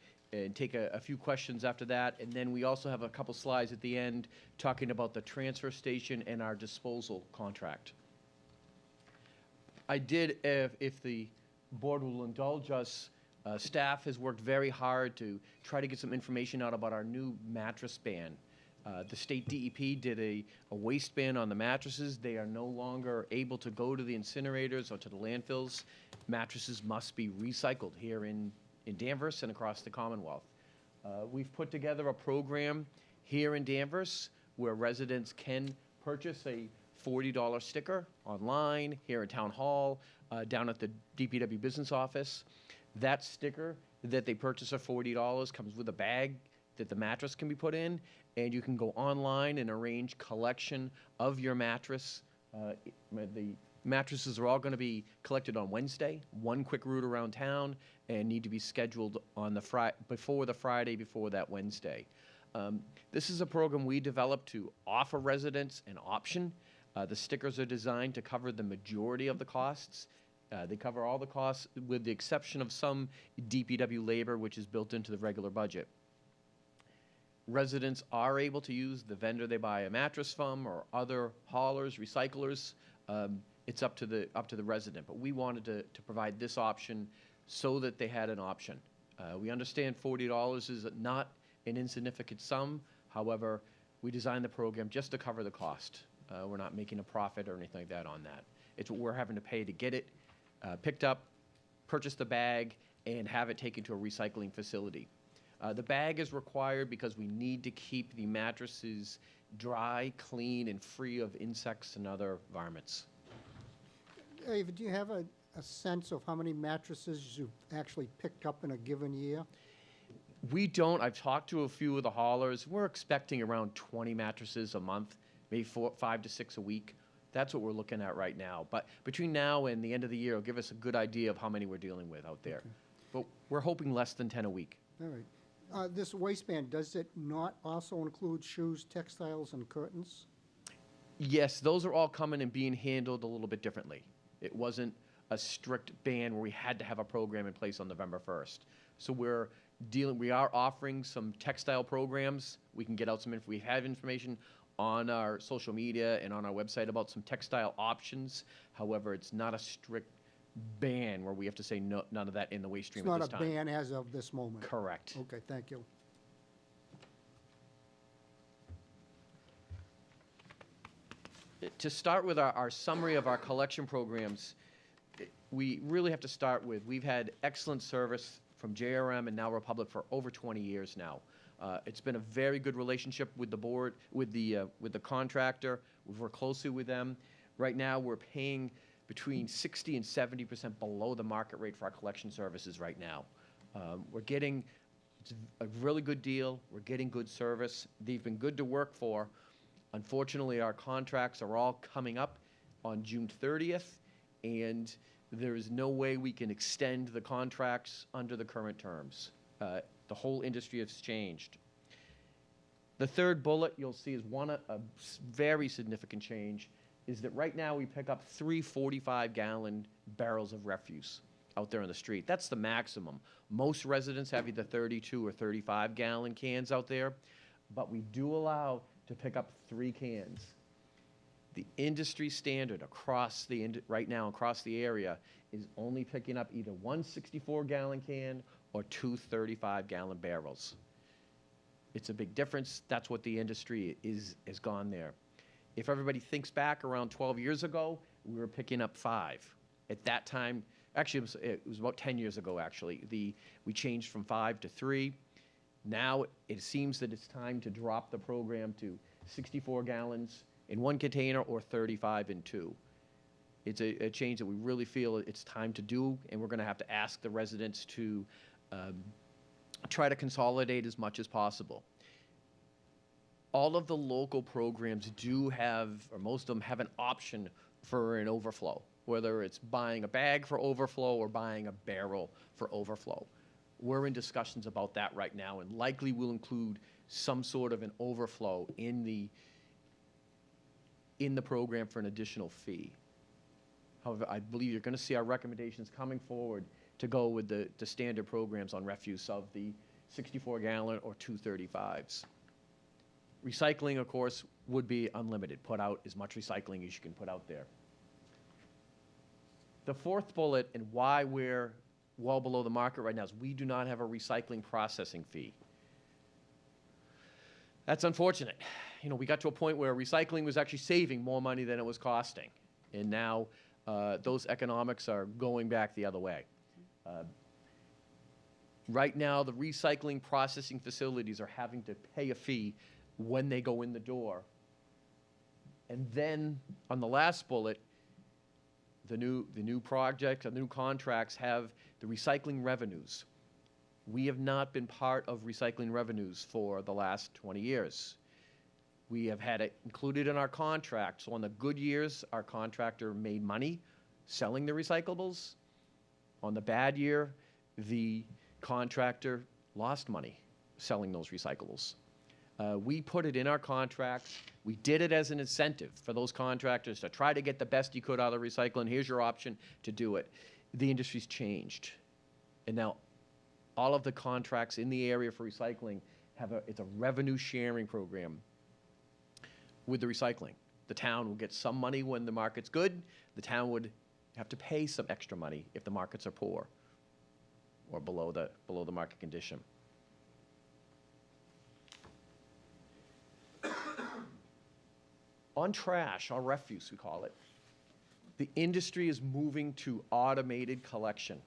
take a few questions after that, and then we also have a couple slides at the end talking about the transfer station and our disposal contract. I did, if the board will indulge us, staff has worked very hard to try to get some information out about our new mattress ban. The state DEP did a waste ban on the mattresses. They are no longer able to go to the incinerators or to the landfills. Mattresses must be recycled here in Danvers and across the Commonwealth. We've put together a program here in Danvers where residents can purchase a $40 sticker online, here in Town Hall, down at the DPW business office. That sticker that they purchase for $40 comes with a bag that the mattress can be put in, and you can go online and arrange collection of your mattress. The mattresses are all going to be collected on Wednesday, one quick route around town, and need to be scheduled on before the Friday before that Wednesday. This is a program we developed to offer residents an option. The stickers are designed to cover the majority of the costs. They cover all the costs with the exception of some DPW labor, which is built into the regular budget. Residents are able to use the vendor they buy a mattress from or other haulers, recyclers. It's up to the resident, but we wanted to provide this option so that they had an option. We understand $40 is not an insignificant sum. However, we designed the program just to cover the cost. We're not making a profit or anything like that on that. It's what we're having to pay to get it picked up, purchase the bag, and have it taken to a recycling facility. The bag is required because we need to keep the mattresses dry, clean, and free of insects and other varmints. David, do you have a sense of how many mattresses you've actually picked up in a given year? We don't. I've talked to a few of the haulers. We're expecting around 20 mattresses a month, maybe 5 to 6 a week. That's what we're looking at right now. But between now and the end of the year, it'll give us a good idea of how many we're dealing with out there. But we're hoping less than 10 a week. All right. This waistband, does it not also include shoes, textiles, and curtains? Yes, those are all coming and being handled a little bit differently. It wasn't a strict ban where we had to have a program in place on November 1st. So we are offering some textile programs. We can get out some, we have information on our social media and on our website about some textile options. However, it's not a strict ban where we have to say no, none of that in the waste stream at this time. It's not a ban as of this moment? Correct. Okay, thank you. To start with our summary of our collection programs, we really have to start with, we've had excellent service from JRM and now Republic for over 20 years now. It's been a very good relationship with the board, with the contractor. We've worked closely with them. Right now, we're paying between 60 and 70% below the market rate for our collection services right now. It's a really good deal. We're getting good service. They've been good to work for. Unfortunately, our contracts are all coming up on June 30th, and there is no way we can extend the contracts under the current terms. The whole industry has changed. The third bullet you'll see is a very significant change, is that right now we pick up 3 45-gallon barrels of refuse out there on the street. That's the maximum. Most residents have either 32 or 35-gallon cans out there, but we do allow to pick up 3 cans. The industry standard right now across the area is only picking up either 1 64-gallon can or 2 35-gallon barrels. It's a big difference. That's what the industry has gone there. If everybody thinks back around 12 years ago, we were picking up 5. At that time, actually it was about 10 years ago actually, we changed from 5 to 3. Now it seems that it's time to drop the program to 64 gallons in 1 container or 35 in 2. It's a change that we really feel it's time to do, and we're going to have to ask the residents to try to consolidate as much as possible. All of the local programs do have, or most of them have an option for an overflow, whether it's buying a bag for overflow or buying a barrel for overflow. We're in discussions about that right now, and likely will include some sort of an overflow in the program for an additional fee. However, I believe you're going to see our recommendations coming forward to go with the standard programs on refuse of the 64-gallon or 2 35s. Recycling, of course, would be unlimited. Put out as much recycling as you can put out there. The fourth bullet, and why we're well below the market right now, is we do not have a recycling processing fee. That's unfortunate. You know, we got to a point where recycling was actually saving more money than it was costing. And now those economics are going back the other way. Right now, the recycling processing facilities are having to pay a fee when they go in the door. And then on the last bullet, the new project, the new contracts have the recycling revenues. We have not been part of recycling revenues for the last 20 years. We have had it included in our contract. So on the good years, our contractor made money selling the recyclables. On the bad year, the contractor lost money selling those recyclables. We put it in our contracts. We did it as an incentive for those contractors to try to get the best you could out of recycling. Here's your option to do it. The industry's changed. And now all of the contracts in the area for recycling it's a revenue sharing program with the recycling. The town will get some money when the market's good. The town would have to pay some extra money if the markets are poor or below the market condition. On trash, or refuse we call it, the industry is moving to automated collection.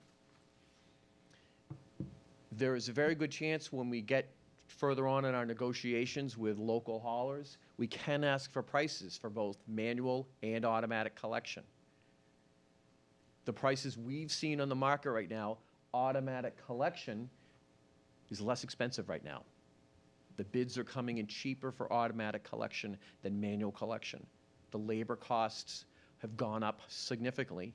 There is a very good chance when we get further on in our negotiations with local haulers, we can ask for prices for both manual and automatic collection. The prices we've seen on the market right now, automatic collection is less expensive right now. The bids are coming in cheaper for automatic collection than manual collection. the labor costs have gone up significantly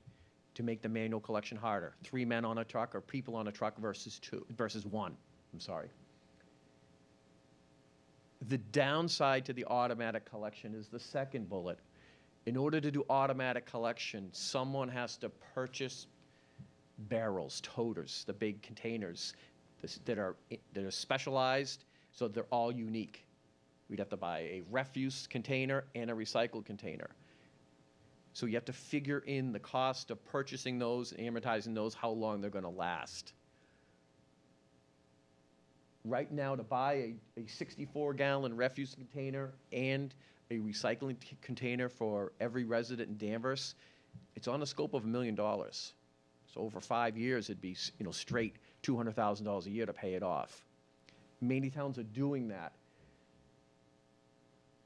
to make the manual collection harder. 3 men on a truck or people on a truck versus one, I'm sorry. The downside to the automatic collection is the second bullet. In order to do automatic collection, someone has to purchase barrels, toters, the big containers that are specialized, so they're all unique. We'd have to buy a refuse container and a recycled container. So you have to figure in the cost of purchasing those, amortizing those, how long they're going to last. Right now, to buy a 64-gallon refuse container and a recycling container for every resident in Danvers, it's on the scope of $1 million. So over 5 years, it'd be, straight $200,000 a year to pay it off. Many towns are doing that.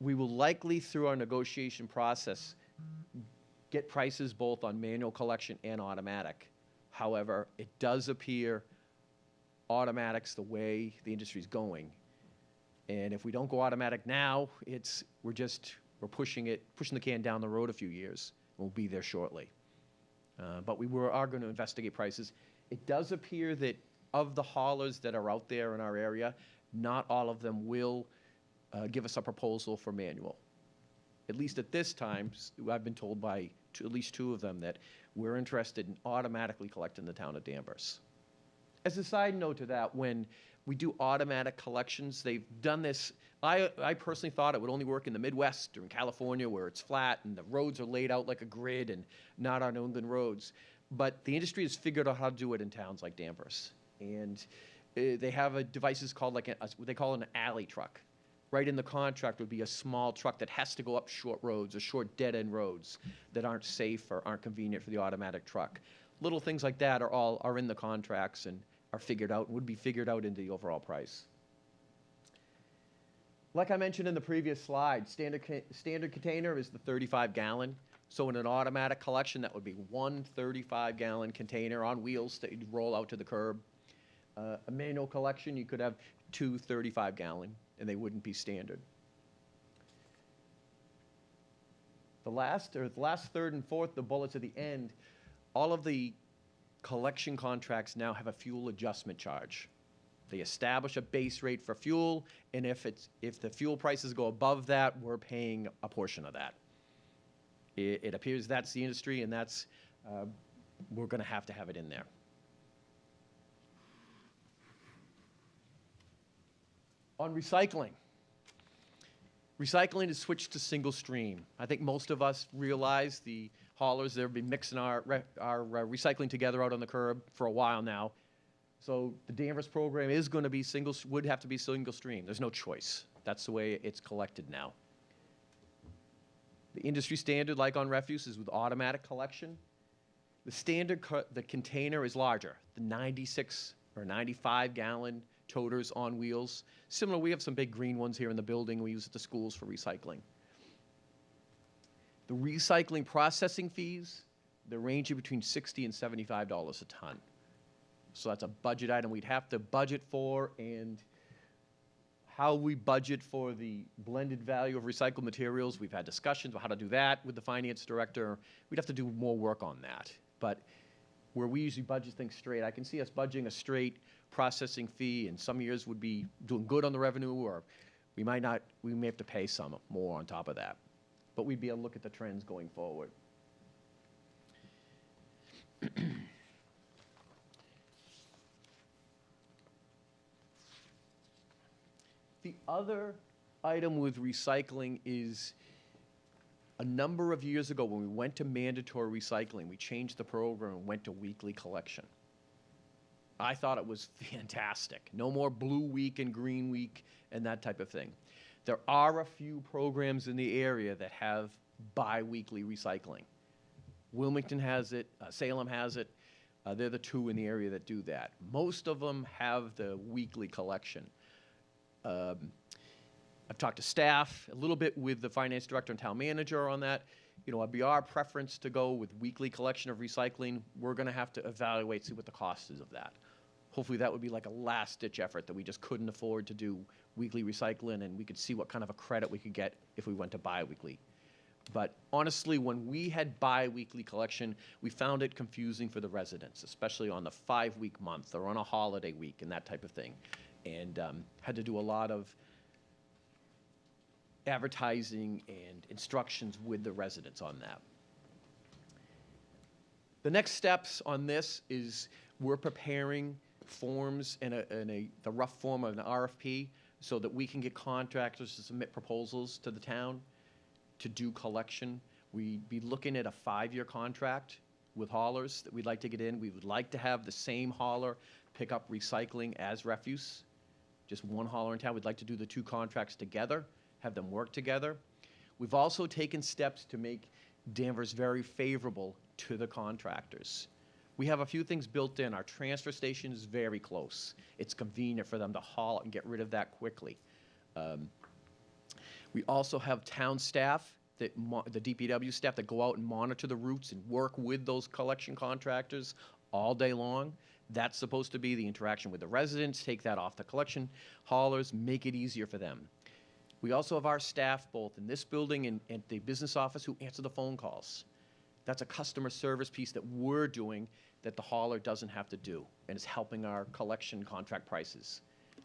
We will likely, through our negotiation process, get prices both on manual collection and automatic. However, it does appear automatic's the way the industry's going. And if we don't go automatic now, we're pushing the can down the road a few years. We'll be there shortly. But we are going to investigate prices. It does appear that of the haulers that are out there in our area, not all of them will give us a proposal for manual. At least at this time, I've been told by at least 2 of them that we're interested in automatically collecting the town of Danvers. As a side note to that, when we do automatic collections, they've done this. I personally thought it would only work in the Midwest or in California where it's flat and the roads are laid out like a grid and not on New England roads. But the industry has figured out how to do it in towns like Danvers. And they have devices called what they call an alley truck. Right in the contract would be a small truck that has to go up short roads or short dead-end roads that aren't safe or aren't convenient for the automatic truck. Little things like that are in the contracts and are figured out, would be figured out into the overall price. Like I mentioned in the previous slide, standard container is the 35-gallon. So in an automatic collection, that would be 1 35-gallon container on wheels that you'd roll out to the curb. A manual collection, you could have 2 35-gallon, and they wouldn't be standard. The last third and fourth, the bullets at the end, all of the collection contracts now have a fuel adjustment charge. They establish a base rate for fuel, and if the fuel prices go above that, we're paying a portion of that. It appears that's the industry, and we're going to have it in there. On recycling. Recycling has switched to single stream. I think most of us realize the haulers, they've been mixing our recycling together out on the curb for a while now. So the Danvers program is going to be would have to be single stream. There's no choice. That's the way it's collected now. The industry standard, like on refuse, is with automatic collection. The standard, the container is larger, the 96 or 95-gallon toters on wheels. Similar, we have some big green ones here in the building. We use at the schools for recycling. The recycling processing fees, they're ranging between $60 and $75 a ton. So that's a budget item we'd have to budget for, and how we budget for the blended value of recycled materials, we've had discussions about how to do that with the finance director. We'd have to do more work on that. But where we usually budget things straight, I can see us budgeting a straight processing fee, and some years would be doing good on the revenue, or we may have to pay some more on top of that. But we'd be able to look at the trends going forward. The other item with recycling is a number of years ago when we went to mandatory recycling, we changed the program and went to weekly collection. I thought it was fantastic. No more blue week and green week and that type of thing. There are a few programs in the area that have bi-weekly recycling. Wilmington has it, Salem has it. They're the 2 in the area that do that. Most of them have the weekly collection. I've talked to staff, a little bit with the finance director and town manager on that. It'd be our preference to go with weekly collection of recycling. We're going to have to evaluate, see what the cost is of that. Hopefully that would be like a last-ditch effort that we just couldn't afford to do weekly recycling, and we could see what kind of a credit we could get if we went to bi-weekly. But honestly, when we had bi-weekly collection, we found it confusing for the residents, especially on the 5-week month or on a holiday week and that type of thing. And had to do a lot of advertising and instructions with the residents on that. The next steps on this is we're preparing forms in the rough form of an RFP so that we can get contractors to submit proposals to the town to do collection. We'd be looking at a 5-year contract with haulers that we'd like to get in. We would like to have the same hauler pick up recycling as refuse, just one hauler in town. We'd like to do the 2 contracts together, have them work together. We've also taken steps to make Danvers very favorable to the contractors. We have a few things built in. Our transfer station is very close. It's convenient for them to haul it and get rid of that quickly. We also have town staff, the DPW staff, that go out and monitor the routes and work with those collection contractors all day long. That's supposed to be the interaction with the residents, take that off the collection haulers, make it easier for them. We also have our staff, both in this building and at the business office, who answer the phone calls. That's a customer service piece that we're doing that the hauler doesn't have to do, and it's helping our collection contract prices.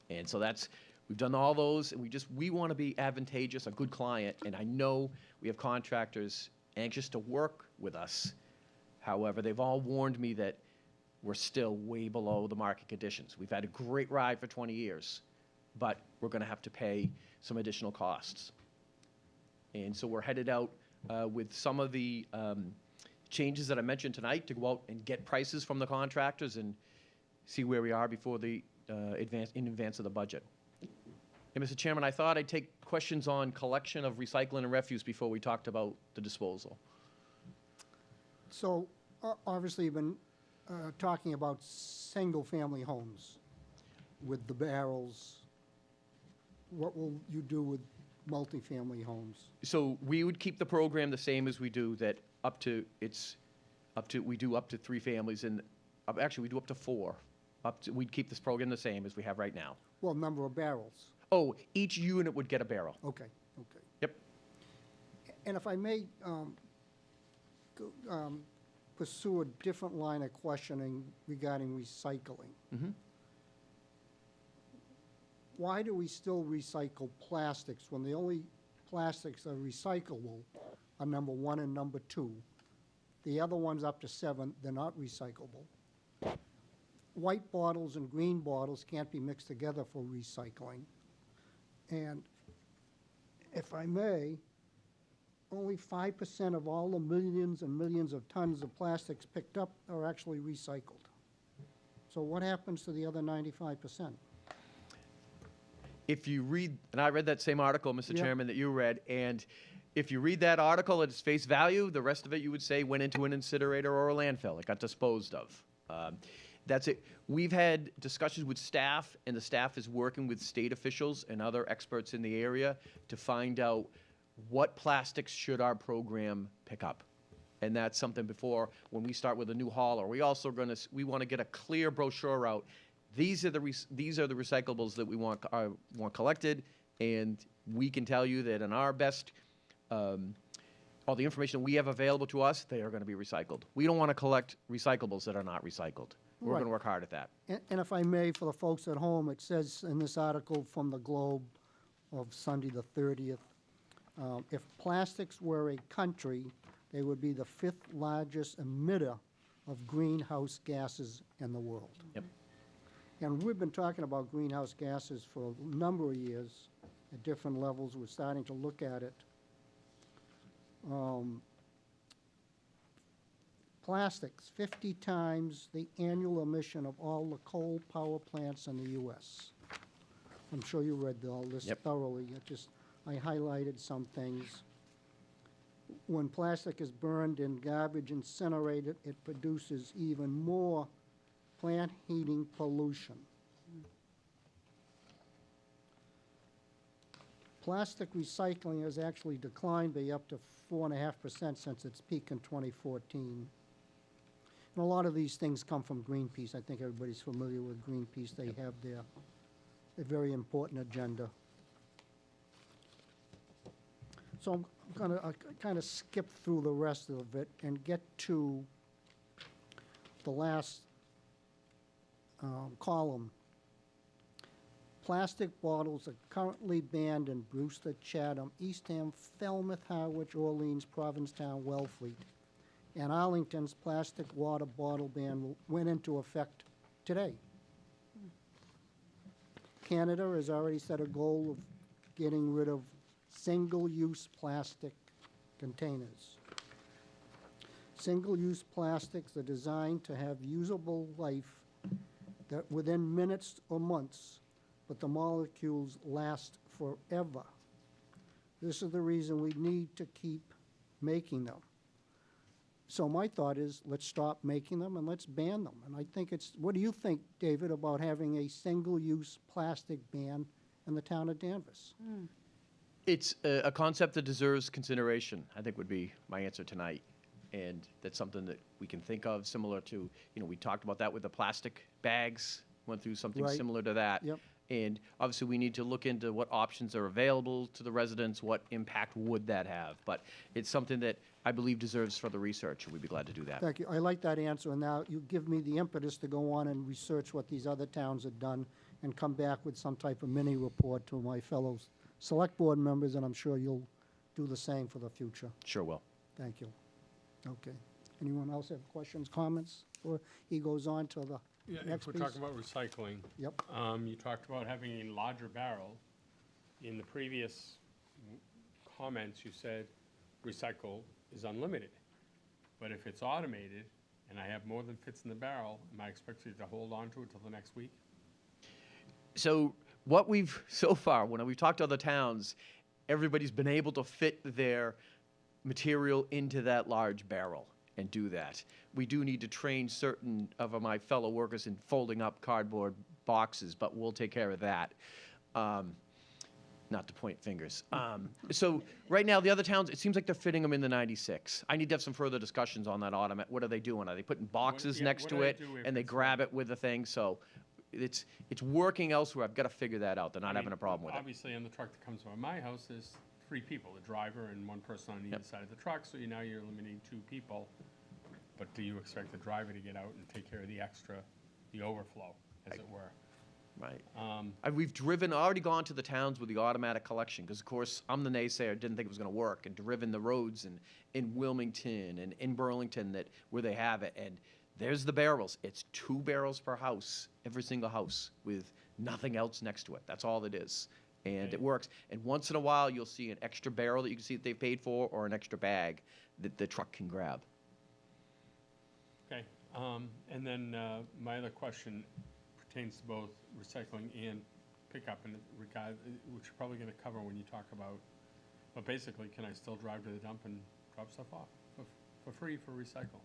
And so we've done all those, and we want to be advantageous, a good client, and I know we have contractors anxious to work with us. However, they've all warned me that we're still way below the market conditions. We've had a great ride for 20 years, but we're going to have to pay some additional costs. And so we're headed out with some of the changes that I mentioned tonight to go out and get prices from the contractors and see where we are before in advance of the budget. Hey, Mr. Chairman, I thought I'd take questions on collection of recycling and refuse before we talked about the disposal. So, obviously, you've been talking about single-family homes with the barrels. What will you do with multifamily homes? So we would keep the program the same as we do, that we do up to 3 families, and actually we do up to 4. We'd keep this program the same as we have right now. Well, number of barrels. Oh, each unit would get a barrel. Okay, okay. Yep. And if I may pursue a different line of questioning regarding recycling. Mm-hmm. Why do we still recycle plastics when the only plastics that are recyclable are number 1 and number 2? The other ones up to 7, they're not recyclable. White bottles and green bottles can't be mixed together for recycling. And if I may, only 5% of all the millions and millions of tons of plastics picked up are actually recycled. So what happens to the other 95%? If you read, and I read that same article, Mr. Yep. Chairman, that you read, and if you read that article at its face value, the rest of it you would say went into an incinerator or a landfill. It got disposed of. That's it. We've had discussions with staff, and the staff is working with state officials and other experts in the area to find out what plastics should our program pick up. And that's something before, when we start with a new hauler, we want to get a clear brochure out. These are the recyclables that we want collected, and we can tell you that in our best, all the information we have available to us, they are going to be recycled. We don't want to collect recyclables that are not recycled. We're going to work hard at that. And if I may, for the folks at home, it says in this article from the Globe of Sunday the 30th, if plastics were a country, they would be the 5th largest emitter of greenhouse gases in the world. Yep. And we've been talking about greenhouse gases for a number of years at different levels. We're starting to look at it. Plastics, 50 times the annual emission of all the coal power plants in the U.S. I'm sure you read all this thoroughly. I highlighted some things. When plastic is burned in garbage incinerated, it produces even more plant heating pollution. Plastic recycling has actually declined by up to 4.5% since its peak in 2014. And a lot of these things come from Greenpeace. I think everybody's familiar with Greenpeace. They have a very important agenda. So I'm gonna kind of skip through the rest of it and get to the last column. Plastic bottles are currently banned in Brewster, Chatham, Eastham, Falmouth, Harwich, Orleans, Provincetown, Wellfleet. And Arlington's plastic water bottle ban went into effect today. Canada has already set a goal of getting rid of single-use plastic containers. Single-use plastics are designed to have usable life that within minutes or months, but the molecules last forever. This is the reason we need to keep making them. So my thought is, let's stop making them and let's ban them. And I think it's, what do you think, David, about having a single-use plastic ban in the town of Danvers? It's a concept that deserves consideration, I think would be my answer tonight. And that's something that we can think of, similar to, we talked about that with the plastic bags, went through something Right. similar to that. Yep. And obviously, we need to look into what options are available to the residents, what impact would that have? But it's something that I believe deserves further research, and we'd be glad to do that. Thank you. I like that answer, and now you give me the impetus to go on and research what these other towns have done and come back with some type of mini report to my fellow select board members, and I'm sure you'll do the same for the future. Sure will. Thank you. Okay. Anyone else have questions, comments? Or he goes on to the Yeah, next if we're piece? talking about recycling. Yep. You talked about having a larger barrel. In the previous comments, you said recycle is unlimited. But if it's automated and I have more than fits in the barrel, am I expected to hold on to it till the next week? So what we've, so far, when we've talked to other towns, everybody's been able to fit their material into that large barrel and do that. We do need to train certain of my fellow workers in folding up cardboard boxes, but we'll take care of that. Not to point fingers. So right now, the other towns, it seems like they're fitting them in the 96. I need to have some further discussions on that automat. What are they doing? Are they putting boxes yeah, next what to do I it do if and they it's grab it with the thing? So it's working elsewhere. I've got to figure that out. They're not having a problem with it. Obviously, on the truck that comes by my house, there's 3 people, a driver and 1 person on either side of the truck, so now you're eliminating 2 people. But do you expect the driver to get out and take care of the extra, the overflow, as it were? Right. We've already gone to the towns with the automatic collection, because of course, I'm the naysayer, didn't think it was gonna work, and driven the roads in Wilmington and in Burlington where they have it, and there's the barrels. It's 2 barrels per house, every single house, with nothing else next to it. That's all it is. And it works. And once in a while, you'll see an extra barrel that you can see that they paid for, or an extra bag that the truck can grab. Okay, and then my other question pertains to both recycling and pickup in regard, which you're probably gonna cover when you talk about, but basically, can I still drive to the dump and drop stuff off for free for recycle?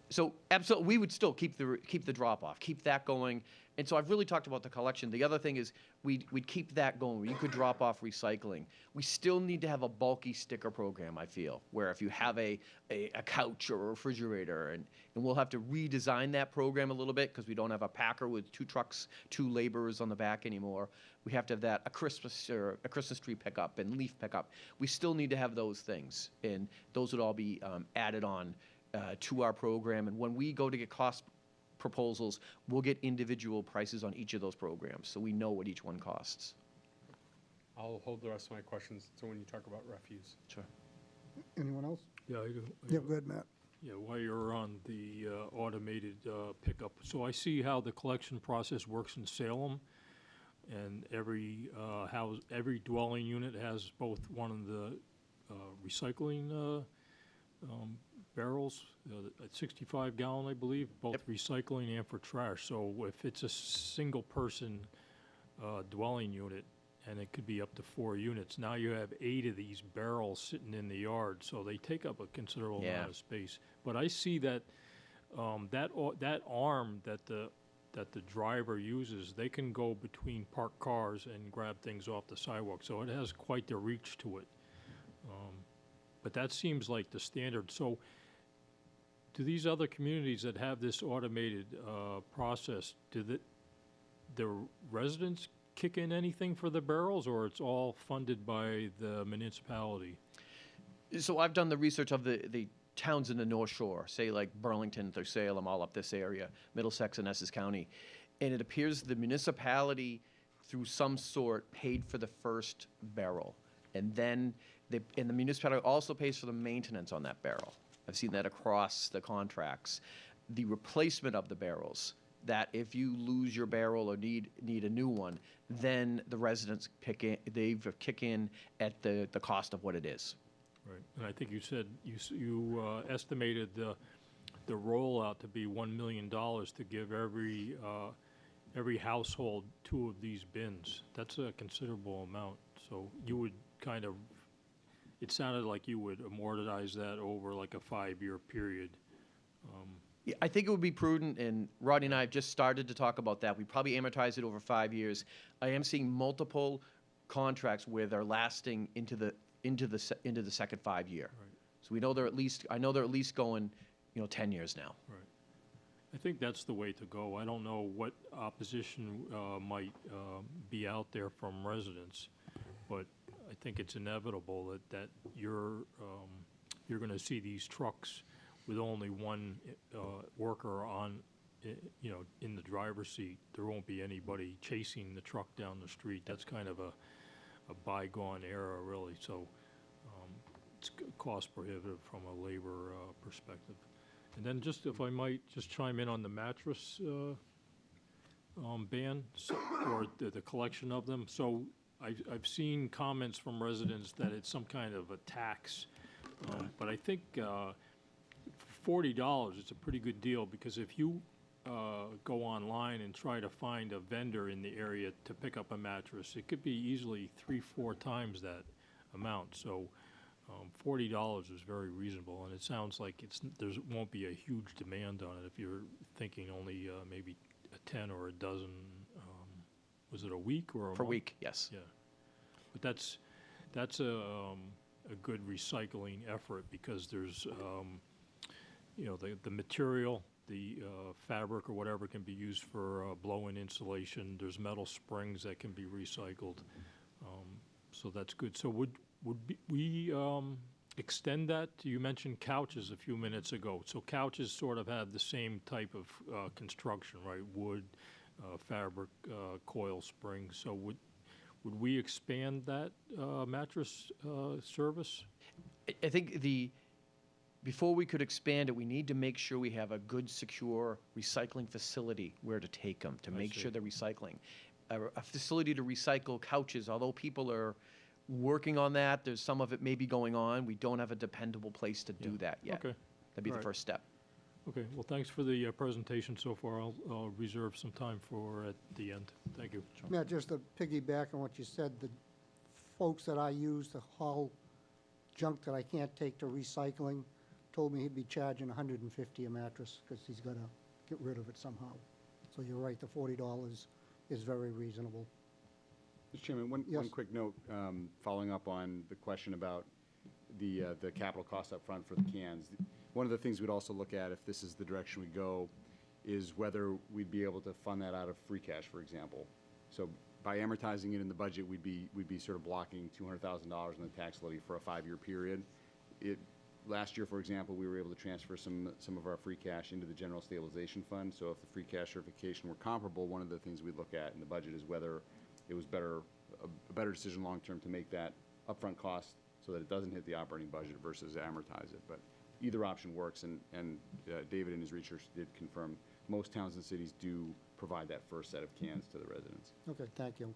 So absolutely, we would still keep the drop off, keep that going. And so I've really talked about the collection. The other thing is we'd keep that going, where you could drop off recycling. We still need to have a bulky sticker program, I feel, where if you have a couch or a refrigerator, and we'll have to redesign that program a little bit, because we don't have a packer with 2 trucks, 2 laborers on the back anymore. We have to have that, a Christmas tree pickup and leaf pickup. We still need to have those things, and those would all be added on to our program. And when we go to get cost proposals, we'll get individual prices on each of those programs, so we know what each one costs. I'll hold the rest of my questions to when you talk about refuse. Sure. Anyone else? Yeah, I do. Yeah, go ahead, Matt. Yeah, while you're on the automated pickup, so I see how the collection process works in Salem, and every dwelling unit has both one of the recycling barrels, at 65 gallon, I believe, both recycling and for trash. So if it's a single person dwelling unit, and it could be up to 4 units, now you have 8 of these barrels sitting in the yard, so they take up a considerable amount of space. But I see that that arm that the driver uses, they can go between parked cars and grab things off the sidewalk, so it has quite the reach to it. But that seems like the standard. So do these other communities that have this automated process, do the residents kick in anything for the barrels, or it's all funded by the municipality? So I've done the research of the towns in the North Shore, say like Burlington through Salem, all up this area, Middlesex and Essex County. And it appears the municipality, through some sort, paid for the first barrel. And then, and the municipality also pays for the maintenance on that barrel. I've seen that across the contracts. The replacement of the barrels, that if you lose your barrel or need a new one, then the residents kick in at the cost of what it is. Right, and I think you said, you estimated the rollout to be $1 million to give every household 2 of these bins. That's a considerable amount, so you would kind of, it sounded like you would amortize that over like a 5-year period. Yeah, I think it would be prudent, and Rodney and I have just started to talk about that. We probably amortize it over 5 years. I am seeing multiple contracts where they're lasting into the second 5 year. Right. So we know I know they're at least going, 10 years now. Right. I think that's the way to go. I don't know what opposition might be out there from residents, but I think it's inevitable that you're going to see these trucks with only one worker on, in the driver's seat. There won't be anybody chasing the truck down the street. That's kind of a bygone era, really. So it's cost prohibitive from a labor perspective. And then just, if I might, just chime in on the mattress ban, or the collection of them. So I've seen comments from residents that it's some kind of a tax, but I think $40, it's a pretty good deal, because if you go online and try to find a vendor in the area to pick up a mattress, it could be easily 3-4 times that amount. So $40 is very reasonable, and it sounds like there won't be a huge demand on it if you're thinking only maybe a 10 or a dozen. Was it a week or a Per month? week, yes. Yeah, but that's a good recycling effort, because there's the material, the fabric or whatever can be used for blow-in insulation. There's metal springs that can be recycled, so that's good. So would we extend that? You mentioned couches a few minutes ago. So couches sort of have the same type of construction, right? Wood, fabric, coil springs. So would we expand that mattress service? I think before we could expand it, we need to make sure we have a good, secure recycling facility where to take them, to make sure they're recycling. A facility to recycle couches, although people are working on that, there's some of it may be going on, we don't have a dependable place to do that yet. Okay. That'd be All the right. first step. Okay, well, thanks for the presentation so far. I'll reserve some time for at the end. Thank you. Yeah, just to piggyback on what you said, the folks that I use to haul junk that I can't take to recycling told me he'd be charging $150 a mattress, because he's got to get rid of it somehow. So you're right, the $40 is very reasonable. Mr. Chairman, one Yes. quick note, following up on the question about the capital cost up front for the cans. One of the things we'd also look at, if this is the direction we go, is whether we'd be able to fund that out of free cash, for example. So by amortizing it in the budget, we'd be sort of blocking $200,000 in the tax levy for a 5-year period. Last year, for example, we were able to transfer some of our free cash into the general stabilization fund. So if the free cash certification were comparable, one of the things we'd look at in the budget is whether it was a better decision long-term to make that upfront cost so that it doesn't hit the operating budget versus amortize it. But either option works, and David in his research did confirm most towns and cities do provide that first set of cans to the residents. Okay, thank you.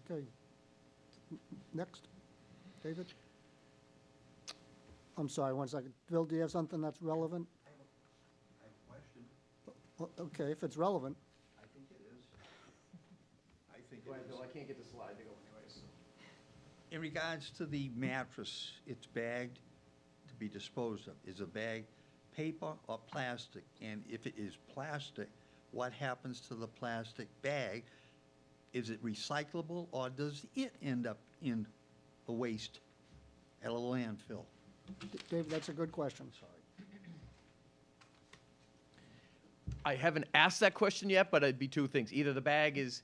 Okay. Next, David? I'm sorry, one second. Bill, do you have something that's relevant? I have a question. Okay, if it's relevant. I think it is. I think Go it ahead, is. Bill, I can't get the slide to go anyways. In regards to the mattress, it's bagged to be disposed of. Is a bag paper or plastic? And if it is plastic, what happens to the plastic bag? Is it recyclable, or does it end up in a waste at a landfill? David, that's a good question. Sorry. I haven't asked that question yet, but it'd be two things. Either the bag is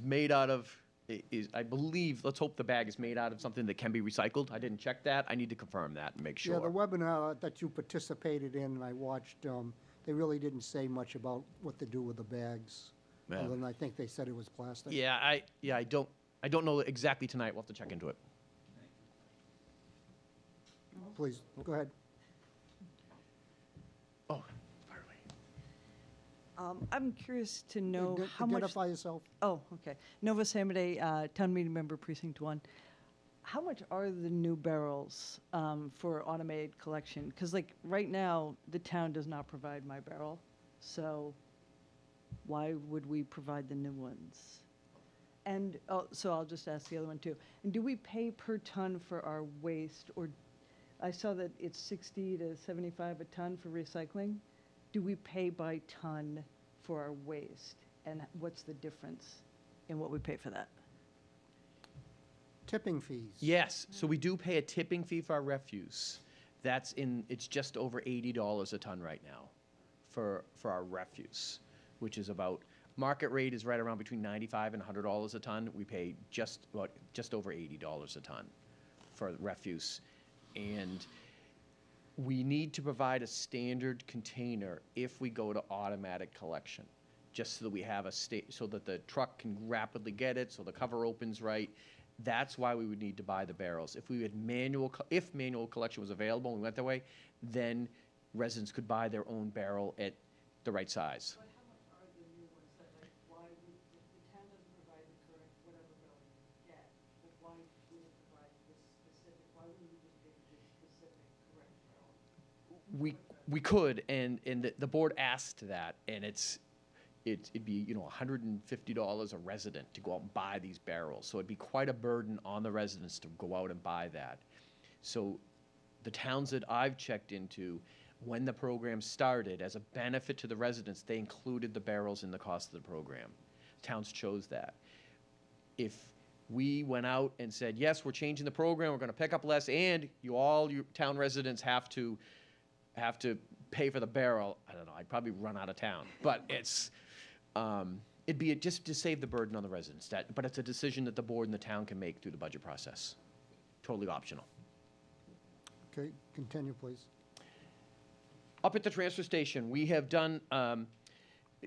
made out of is, I believe, let's hope the bag is made out of something that can be recycled. I didn't check that. I need to confirm that and make Yeah, the sure. webinar that you participated in and I watched, they really didn't say much about what to do with the bags. Yeah. Other than I think they said it was plastic. Yeah, I don't know exactly tonight. We'll have to check into it. Please, go ahead. Oh, fire away. I'm curious to know Ide- how much. Identify yourself. Oh, okay. Nova Samade, Town Meeting Member, Precinct 1. How much are the new barrels for automated collection? Because, like, right now, the town does not provide my barrel, so why would we provide the new ones? And, so I'll just ask the other one, too. And do we pay per ton for our waste, or I saw that it's 60 to 75 a ton for recycling? Do we pay by ton for our waste? And what's the difference in what we pay for that? Tipping fees. Yes, so we do pay a tipping fee for our refuse. It's just over $80 a ton right now for our refuse, which is about, market rate is right around between $95 and $100 a ton. We pay just over $80 a ton for refuse. And we need to provide a standard container if we go to automatic collection, just so that we have so that the truck can rapidly get it, so the cover opens right. That's why we would need to buy the barrels. If we had if manual collection was available and we went that way, then residents could buy their own barrel at the right size. But how much are the new ones that, like, why would, the town doesn't provide the current whatever barrel you get, but why would it provide this specific, why wouldn't we just get this specific correct barrel? We could, and the board asked that, and it'd be, $150 a resident to go out and buy these barrels. So it'd be quite a burden on the residents to go out and buy that. So the towns that I've checked into, when the program started, as a benefit to the residents, they included the barrels in the cost of the program. Towns chose that. If we went out and said, yes, we're changing the program, we're gonna pick up less, and you town residents have to pay for the barrel, I don't know, I'd probably run out of town. But it'd be just to save the burden on the residents. But it's a decision that the board and the town can make through the budget process. Totally optional. Okay, continue, please. Up at the transfer station, we have done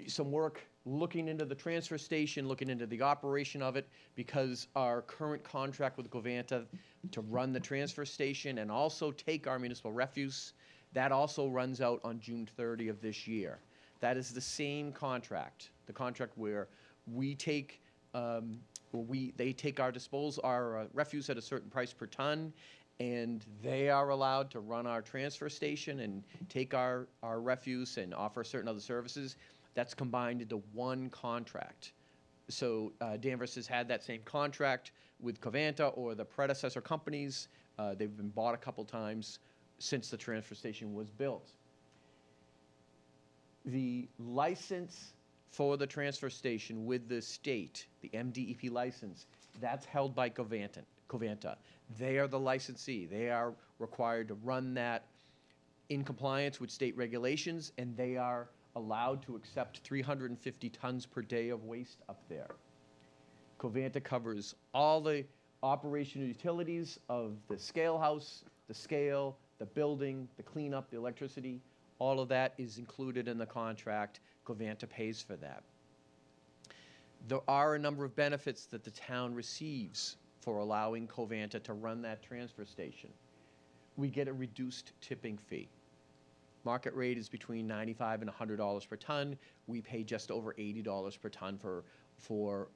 some work looking into the transfer station, looking into the operation of it, because our current contract with Covanta to run the transfer station and also take our municipal refuse, that also runs out on June 30 of this year. That is the same contract, the contract where we take, they take our refuse at a certain price per ton, and they are allowed to run our transfer station and take our refuse and offer certain other services. That's combined into one contract. So Danvers has had that same contract with Covanta or the predecessor companies. They've been bought a couple times since the transfer station was built. The license for the transfer station with the state, the MDEP license, that's held by Covanta. They are the licensee. They are required to run that in compliance with state regulations, and they are allowed to accept 350 tons per day of waste up there. Covanta covers all the operational utilities of the scale house, the scale, the building, the cleanup, the electricity. All of that is included in the contract. Covanta pays for that. There are a number of benefits that the town receives for allowing Covanta to run that transfer station. We get a reduced tipping fee. Market rate is between $95 and $100 per ton. We pay just over $80 per ton for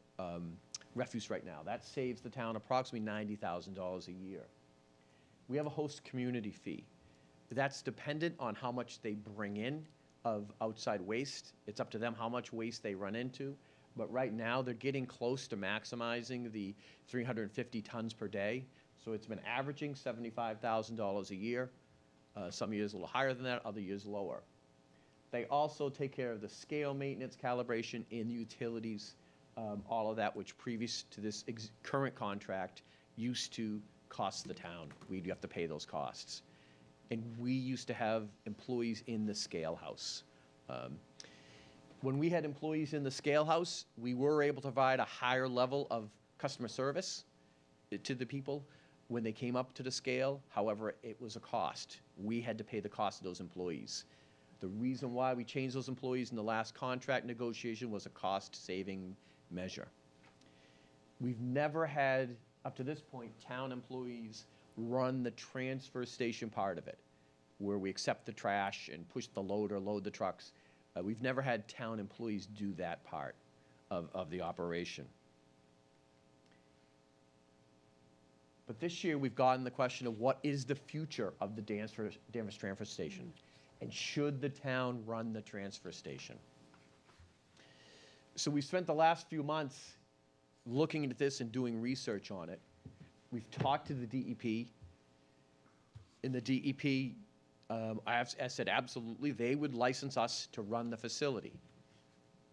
refuse right now. That saves the town approximately $90,000 a year. We have a host community fee. That's dependent on how much they bring in of outside waste. It's up to them how much waste they run into. But right now, they're getting close to maximizing the 350 tons per day. So it's been averaging $75,000 a year. Some years a little higher than that, other years lower. They also take care of the scale maintenance, calibration, and utilities, all of that, which previous to this current contract used to cost the town. We'd have to pay those costs. And we used to have employees in the scale house. When we had employees in the scale house, we were able to provide a higher level of customer service to the people when they came up to the scale. However, it was a cost. We had to pay the cost of those employees. The reason why we changed those employees in the last contract negotiation was a cost-saving measure. We've never had, up to this point, town employees run the transfer station part of it, where we accept the trash and push the loader, load the trucks. We've never had town employees do that part of the operation. But this year, we've gotten the question of what is the future of the Danvers transfer station? And should the town run the transfer station? So we've spent the last few months looking at this and doing research on it. We've talked to the DEP. In the DEP, I said absolutely, they would license us to run the facility.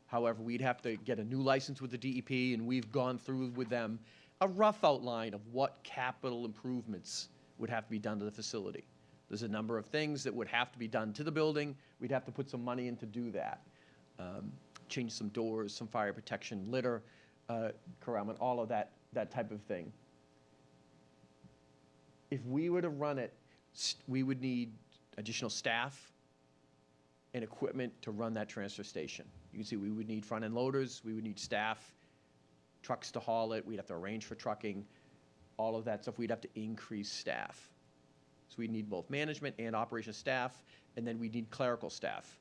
However, we'd have to get a new license with the DEP, and we've gone through with them a rough outline of what capital improvements would have to be done to the facility. There's a number of things that would have to be done to the building. We'd have to put some money in to do that. Change some doors, some fire protection, litter, corralment, all of that type of thing. If we were to run it, we would need additional staff and equipment to run that transfer station. You can see we would need front-end loaders, we would need staff, trucks to haul it, we'd have to arrange for trucking, all of that stuff. We'd have to increase staff. So we need both management and operations staff, and then we need clerical staff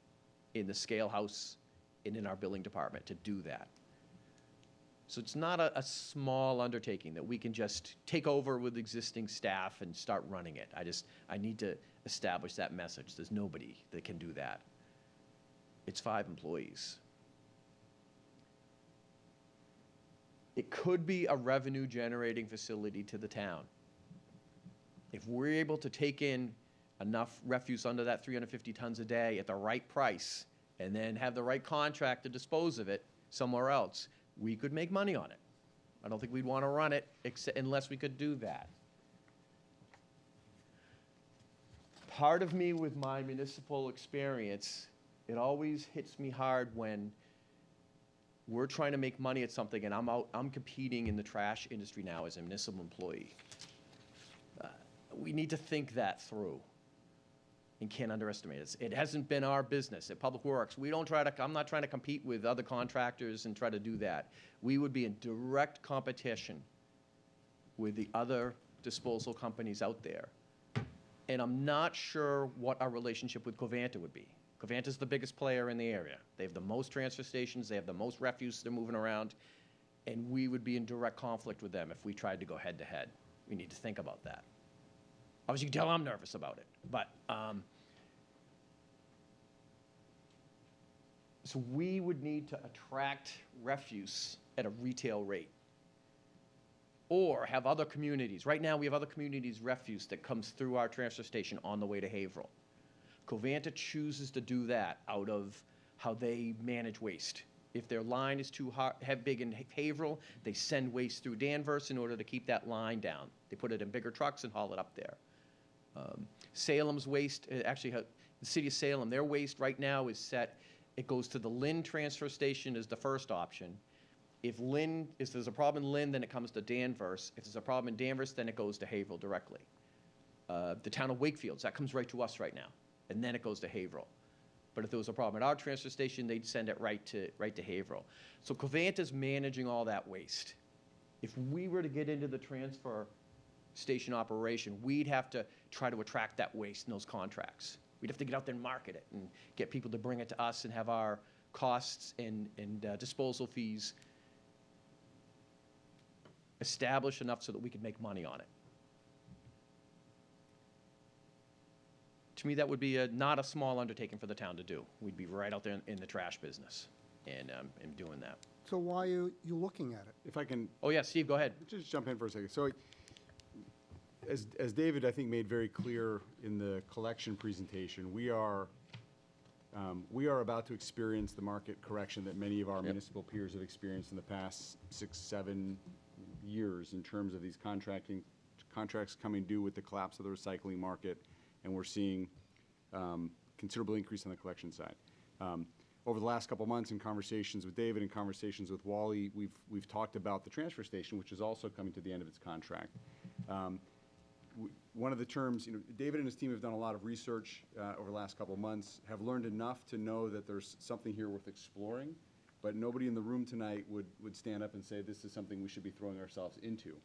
in the scale house and in our billing department to do that. So it's not a small undertaking that we can just take over with existing staff and start running it. I need to establish that message. There's nobody that can do that. It's 5 employees. It could be a revenue-generating facility to the town. If we're able to take in enough refuse under that 350 tons a day at the right price and then have the right contract to dispose of it somewhere else, we could make money on it. I don't think we'd want to run it unless we could do that. Part of me with my municipal experience, it always hits me hard when we're trying to make money at something and I'm competing in the trash industry now as a municipal employee. We need to think that through and can't underestimate it. It hasn't been our business at Public Works. I'm not trying to compete with other contractors and try to do that. We would be in direct competition with the other disposal companies out there. And I'm not sure what our relationship with Covanta would be. Covanta's the biggest player in the area. They have the most transfer stations, they have the most refuse they're moving around, and we would be in direct conflict with them if we tried to go head to head. We need to think about that. Obviously, you can tell I'm nervous about it, but so we would need to attract refuse at a retail rate or have other communities. Right now, we have other communities' refuse that comes through our transfer station on the way to Haverhill. Covanta chooses to do that out of how they manage waste. If their line is too big in Haverhill, they send waste through Danvers in order to keep that line down. They put it in bigger trucks and haul it up there. Salem's waste, actually, the city of Salem, their waste right now is set. It goes to the Lynn transfer station as the first option. If there's a problem in Lynn, then it comes to Danvers. If there's a problem in Danvers, then it goes to Haverhill directly. The town of Wakefield, that comes right to us right now, and then it goes to Haverhill. But if there was a problem at our transfer station, they'd send it right to Haverhill. So Covanta's managing all that waste. If we were to get into the transfer station operation, we'd have to try to attract that waste in those contracts. We'd have to get out there and market it and get people to bring it to us and have our costs and disposal fees established enough so that we could make money on it. To me, that would be not a small undertaking for the town to do. We'd be right out there in the trash business and doing that. So why are you looking at it? If I can Oh, yeah, Steve, go ahead. just jump in for a second. So as David, I think, made very clear in the collection presentation, we are about to experience the market correction that many of our municipal peers have experienced in the past 6-7 years in terms of these contracts coming due with the collapse of the recycling market, and we're seeing considerable increase on the collection side. over the last couple months, in conversations with David and conversations with Wally, we've talked about the transfer station, which is also coming to the end of its contract. One of the terms, David and his team have done a lot of research over the last couple of months, have learned enough to know that there's something here worth exploring, but nobody in the room tonight would stand up and say this is something we should be throwing ourselves into.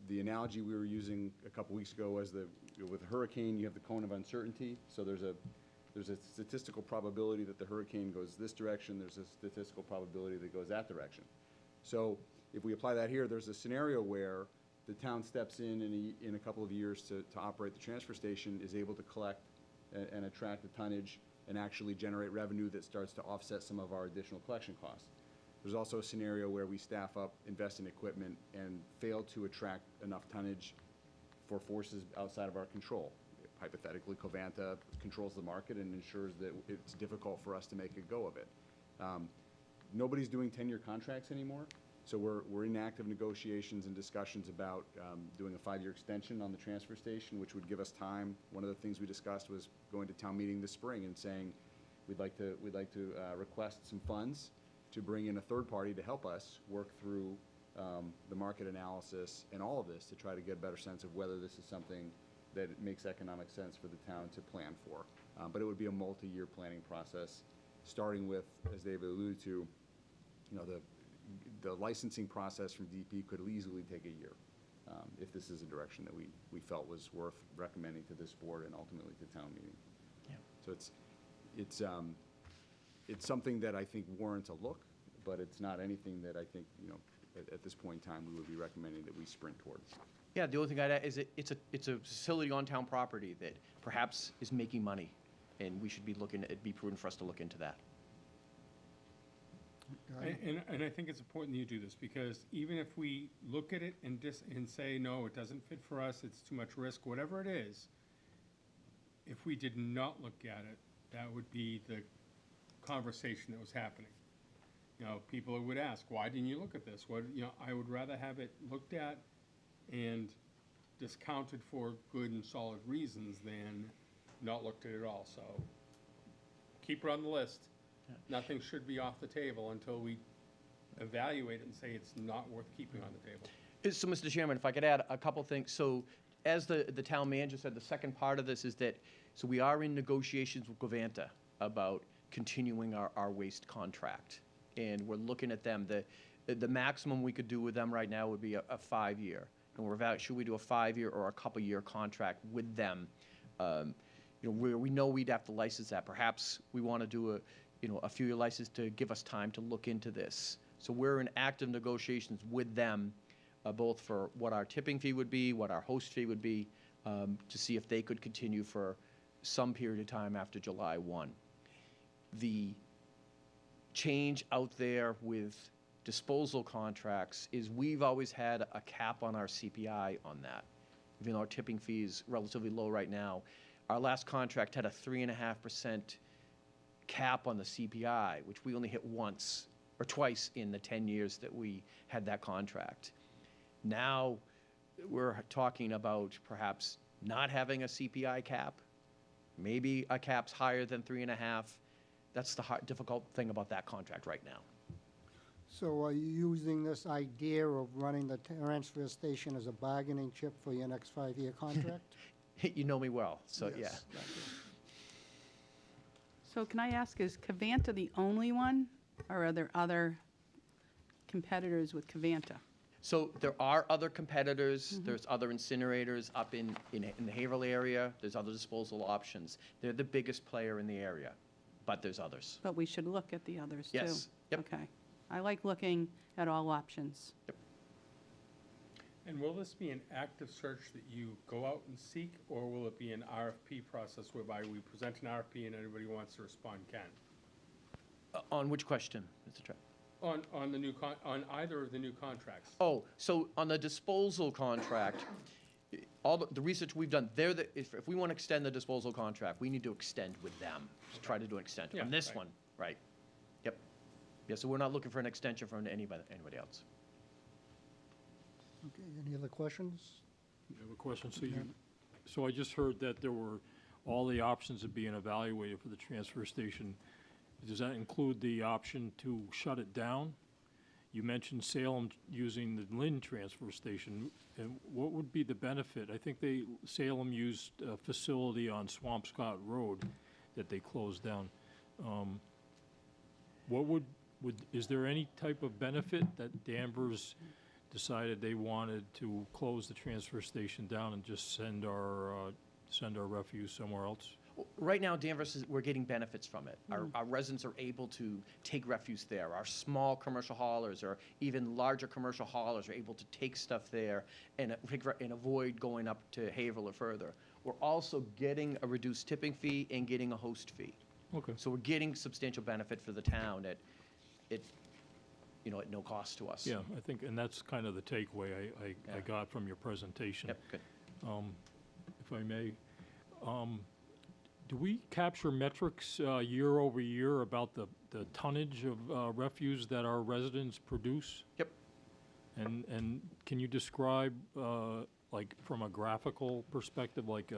The analogy we were using a couple weeks ago was with a hurricane, you have the cone of uncertainty, so there's a statistical probability that the hurricane goes this direction, there's a statistical probability that it goes that direction. So if we apply that here, there's a scenario where the town steps in a couple of years to operate the transfer station, is able to collect and attract the tonnage and actually generate revenue that starts to offset some of our additional collection costs. There's also a scenario where we staff up, invest in equipment, and fail to attract enough tonnage for forces outside of our control. Hypothetically, Covanta controls the market and ensures that it's difficult for us to make a go of it. Nobody's doing 10-year contracts anymore, so we're in active negotiations and discussions about doing a 5-year extension on the transfer station, which would give us time. One of the things we discussed was going to town meeting this spring and saying we'd like to request some funds to bring in a third party to help us work through the market analysis and all of this to try to get a better sense of whether this is something that it makes economic sense for the town to plan for. But it would be a multi-year planning process, starting with, as David alluded to, the licensing process from DP could easily take a year if this is a direction that we felt was worth recommending to this board and ultimately to town meeting. Yeah. So it's something that I think warrants a look, but it's not anything that I think, at this point in time, we would be recommending that we sprint towards. Yeah, the only thing I'd add is it's a facility on town property that perhaps is making money, and we should be it'd be prudent for us to look into that. And I think it's important you do this, because even if we look at it and say, no, it doesn't fit for us, it's too much risk, whatever it is, if we did not look at it, that would be the conversation that was happening. People would ask, why didn't you look at this? I would rather have it looked at and discounted for good and solid reasons than not looked at it all. So keep it on the list. Yeah. Nothing should be off the table until we evaluate it and say it's not worth keeping on the table. So, Mr. Chairman, if I could add a couple things. So, as the town manager said, the second part of this is that, so we are in negotiations with Covanta about continuing our waste contract. And we're looking at them. The maximum we could do with them right now would be a 5-year. And we're evaluating, should we do a 5-year or a couple-year contract with them? Where we know we'd have to license that. Perhaps we want to do a few-year license to give us time to look into this. So we're in active negotiations with them, both for what our tipping fee would be, what our host fee would be, to see if they could continue for some period of time after July 1. The change out there with disposal contracts is we've always had a cap on our CPI on that. Even though our tipping fee is relatively low right now, our last contract had a 3.5% cap on the CPI, which we only hit once or twice in the 10 years that we had that contract. Now we're talking about perhaps not having a CPI cap, maybe a cap's higher than 3.5. That's the difficult thing about that contract right now. So are you using this idea of running the transfer station as a bargaining chip for your next 5-year contract? You know me well, so yeah. Yes, I do. So can I ask, is Covanta the only one, or are there other competitors with Covanta? So there are other competitors. There's other incinerators up in the Haverhill area. There's other disposal options. They're the biggest player in the area, but there's others. But we should look at the others, too. Yes. Yep. Okay. I like looking at all options. Yep. And will this be an active search that you go out and seek, or will it be an RFP process whereby we present an RFP and anybody who wants to respond can? On which question, Mr. Trapp? On the on either of the new contracts. Oh, so on the disposal contract, all the research we've done, if we want to extend the disposal contract, we need to extend with them to try to do an extension. Yeah, On this right. one, right? Yep. Yeah, so we're not looking for an extension from anybody else. Okay, any other questions? I have a question. So I just heard that all the options are being evaluated for the transfer station. does that include the option to shut it down? You mentioned Salem using the Lynn transfer station, and what would be the benefit? I think Salem used a facility on Swampscott Road that they closed down. Is there any type of benefit that Danvers decided they wanted to close the transfer station down and just send our refuse somewhere else? Right now, Danvers, we're getting benefits from it. Our residents are able to take refuse there. Our small commercial haulers or even larger commercial haulers are able to take stuff there and avoid going up to Haverhill or further. We're also getting a reduced tipping fee and getting a host fee. Okay. So we're getting substantial benefit for the town at no cost to us. Yeah, I think, and that's kind of the takeaway I got from your presentation. Yep, good. If I may, do we capture metrics year over year about the tonnage of refuse that our residents produce? Yep. And can you describe, like, from a graphical perspective, like,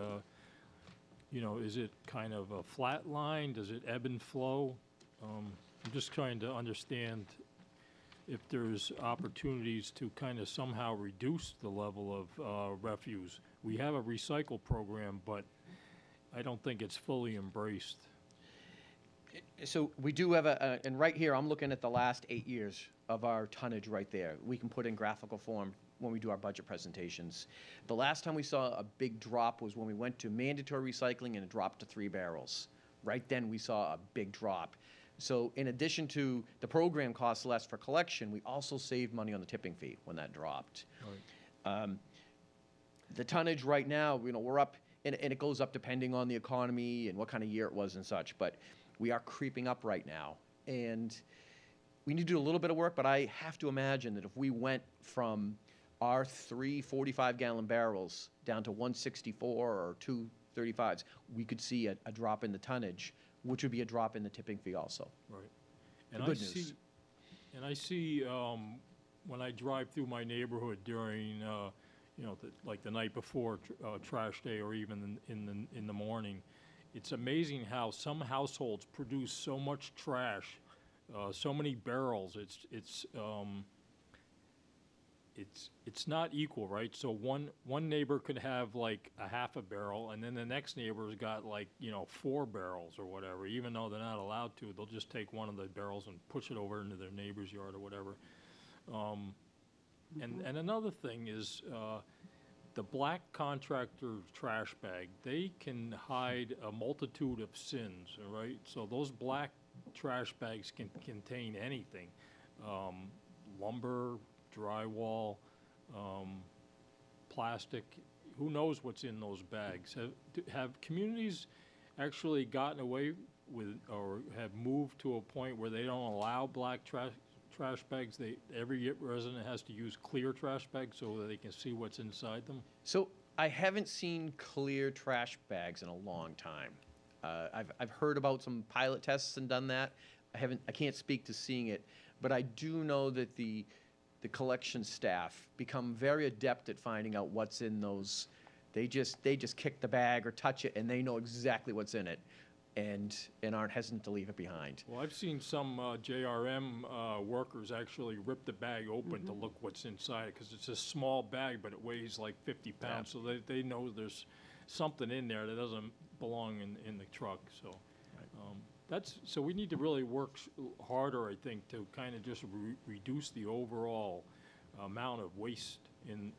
is it kind of a flat line? Does it ebb and flow? I'm just trying to understand if there's opportunities to kind of somehow reduce the level of refuse. We have a recycle program, but I don't think it's fully embraced. So we do have and right here, I'm looking at the last 8 years of our tonnage right there. We can put in graphical form when we do our budget presentations. The last time we saw a big drop was when we went to mandatory recycling and it dropped to 3 barrels. Right then, we saw a big drop. So in addition to the program costs less for collection, we also saved money on the tipping fee when that dropped. Right. The tonnage right now, we're up, and it goes up depending on the economy and what kind of year it was and such, but we are creeping up right now. And we need to do a little bit of work, but I have to imagine that if we went from our 3 45-gallon barrels down to 164 or 2 35s, we could see a drop in the tonnage, which would be a drop in the tipping fee also. Right. The And good news. I see when I drive through my neighborhood during, like the night before trash day or even in the morning, it's amazing how some households produce so much trash, so many barrels. It's not equal, right? So one neighbor could have like a half a barrel, and then the next neighbor's got like 4 barrels or whatever. Even though they're not allowed to, they'll just take one of the barrels and push it over into their neighbor's yard or whatever. And another thing is the black contractor trash bag. They can hide a multitude of sins, all right? So those black trash bags can contain anything, lumber, drywall, plastic. Who knows what's in those bags? Have communities actually gotten away with or have moved to a point where they don't allow black trash bags? Every resident has to use clear trash bags so that they can see what's inside them? So I haven't seen clear trash bags in a long time. I've heard about some pilot tests and done that. I can't speak to seeing it, but I do know that the collection staff become very adept at finding out what's in those. They just kick the bag or touch it, and they know exactly what's in it, and aren't hesitant to leave it behind. Well, I've seen some JRM workers actually rip the bag open to look what's inside, because it's a small bag, but it weighs like 50 pounds, so they know there's something in there that doesn't belong in the truck. So so we need to really work harder, I think, to kind of just reduce the overall amount of waste in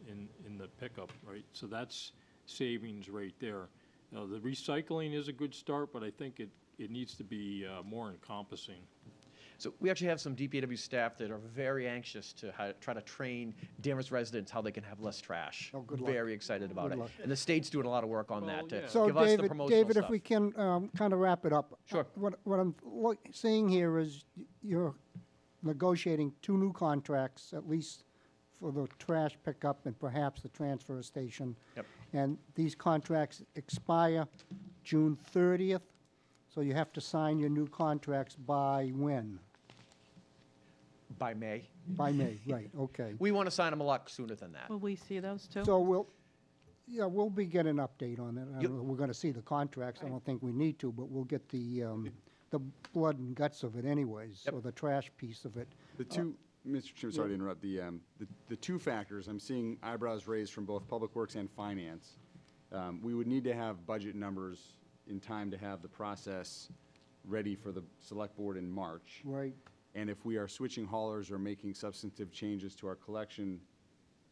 the pickup, right? So that's savings right there. The recycling is a good start, but I think it needs to be more encompassing. So we actually have some DPW staff that are very anxious to try to train Danvers residents how they can have less trash. Oh, good luck. Very excited about Good it. luck. And the state's doing a lot of work on that to yeah. So give us the David, promotional if stuff. we can kind of wrap it up. Sure. What I'm seeing here is you're negotiating 2 new contracts, at least for the trash pickup and perhaps the transfer station. Yep. And these contracts expire June 30th, so you have to sign your new contracts by when? By May. By May, right, okay. We want to sign them a lot sooner than that. Will we see those too? So we'll be getting an update on that. I Yep. don't know if we're going to see the contracts. I don't think we need to, but we'll get the the blood and guts of it anyways, or the trash piece of it. The two, Mr. Chairman, sorry to interrupt, the two factors, I'm seeing eyebrows raised from both Public Works and Finance. We would need to have budget numbers in time to have the process ready for the Select Board in March. Right. And if we are switching haulers or making substantive changes to our collection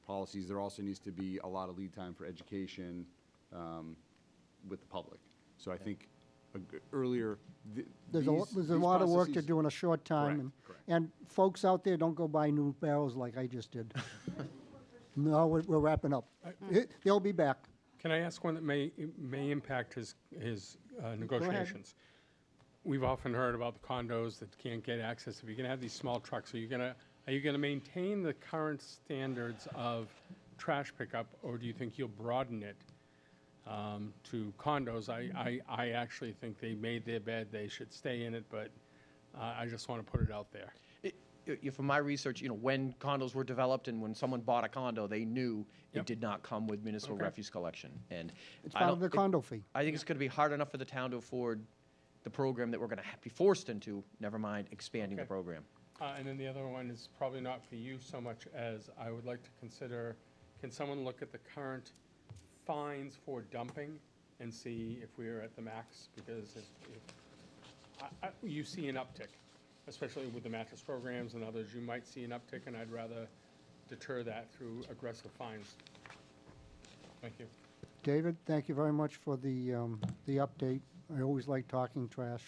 policies, there also needs to be a lot of lead time for education with the public. So I think earlier, There's a lot of work to do in a short time. Correct, correct. And folks out there, don't go buy new barrels like I just did. No, we're wrapping up. They'll be back. Can I ask one that may impact his negotiations? We've often heard about the condos that can't get access. If you're gonna have these small trucks, are you gonna maintain the current standards of trash pickup, or do you think you'll broaden it to condos? I actually think they made their bed, they should stay in it, but I just want to put it out there. From my research, when condos were developed and when someone bought a condo, they knew it did not come with municipal refuse collection. And It's part of the condo fee. I think it's going to be hard enough for the town to afford the program that we're going to be forced into, never mind expanding the Okay. program. And then the other one is probably not for you so much as I would like to consider, can someone look at the current fines for dumping and see if we're at the max? Because you see an uptick, especially with the mattress programs and others, you might see an uptick, and I'd rather deter that through aggressive fines. Thank you. David, thank you very much for the update. I always like talking trash.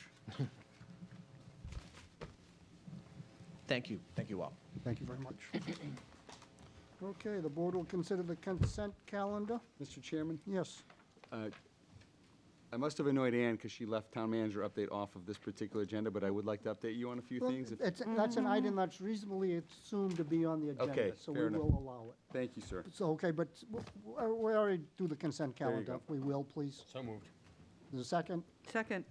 Thank you. Thank you all. Thank you very much. Okay, the board will consider the consent calendar. Mr. Chairman? Yes. I must have annoyed Ann because she left town manager update off of this particular agenda, but I would like to update you on a few Well, things. That's an item that's reasonably assumed to be on the agenda. Okay, So fair we enough. will allow it. Thank you, sir. So, okay, but we already do the consent There you calendar. go. If we will, please. So moved. There's a second? Second.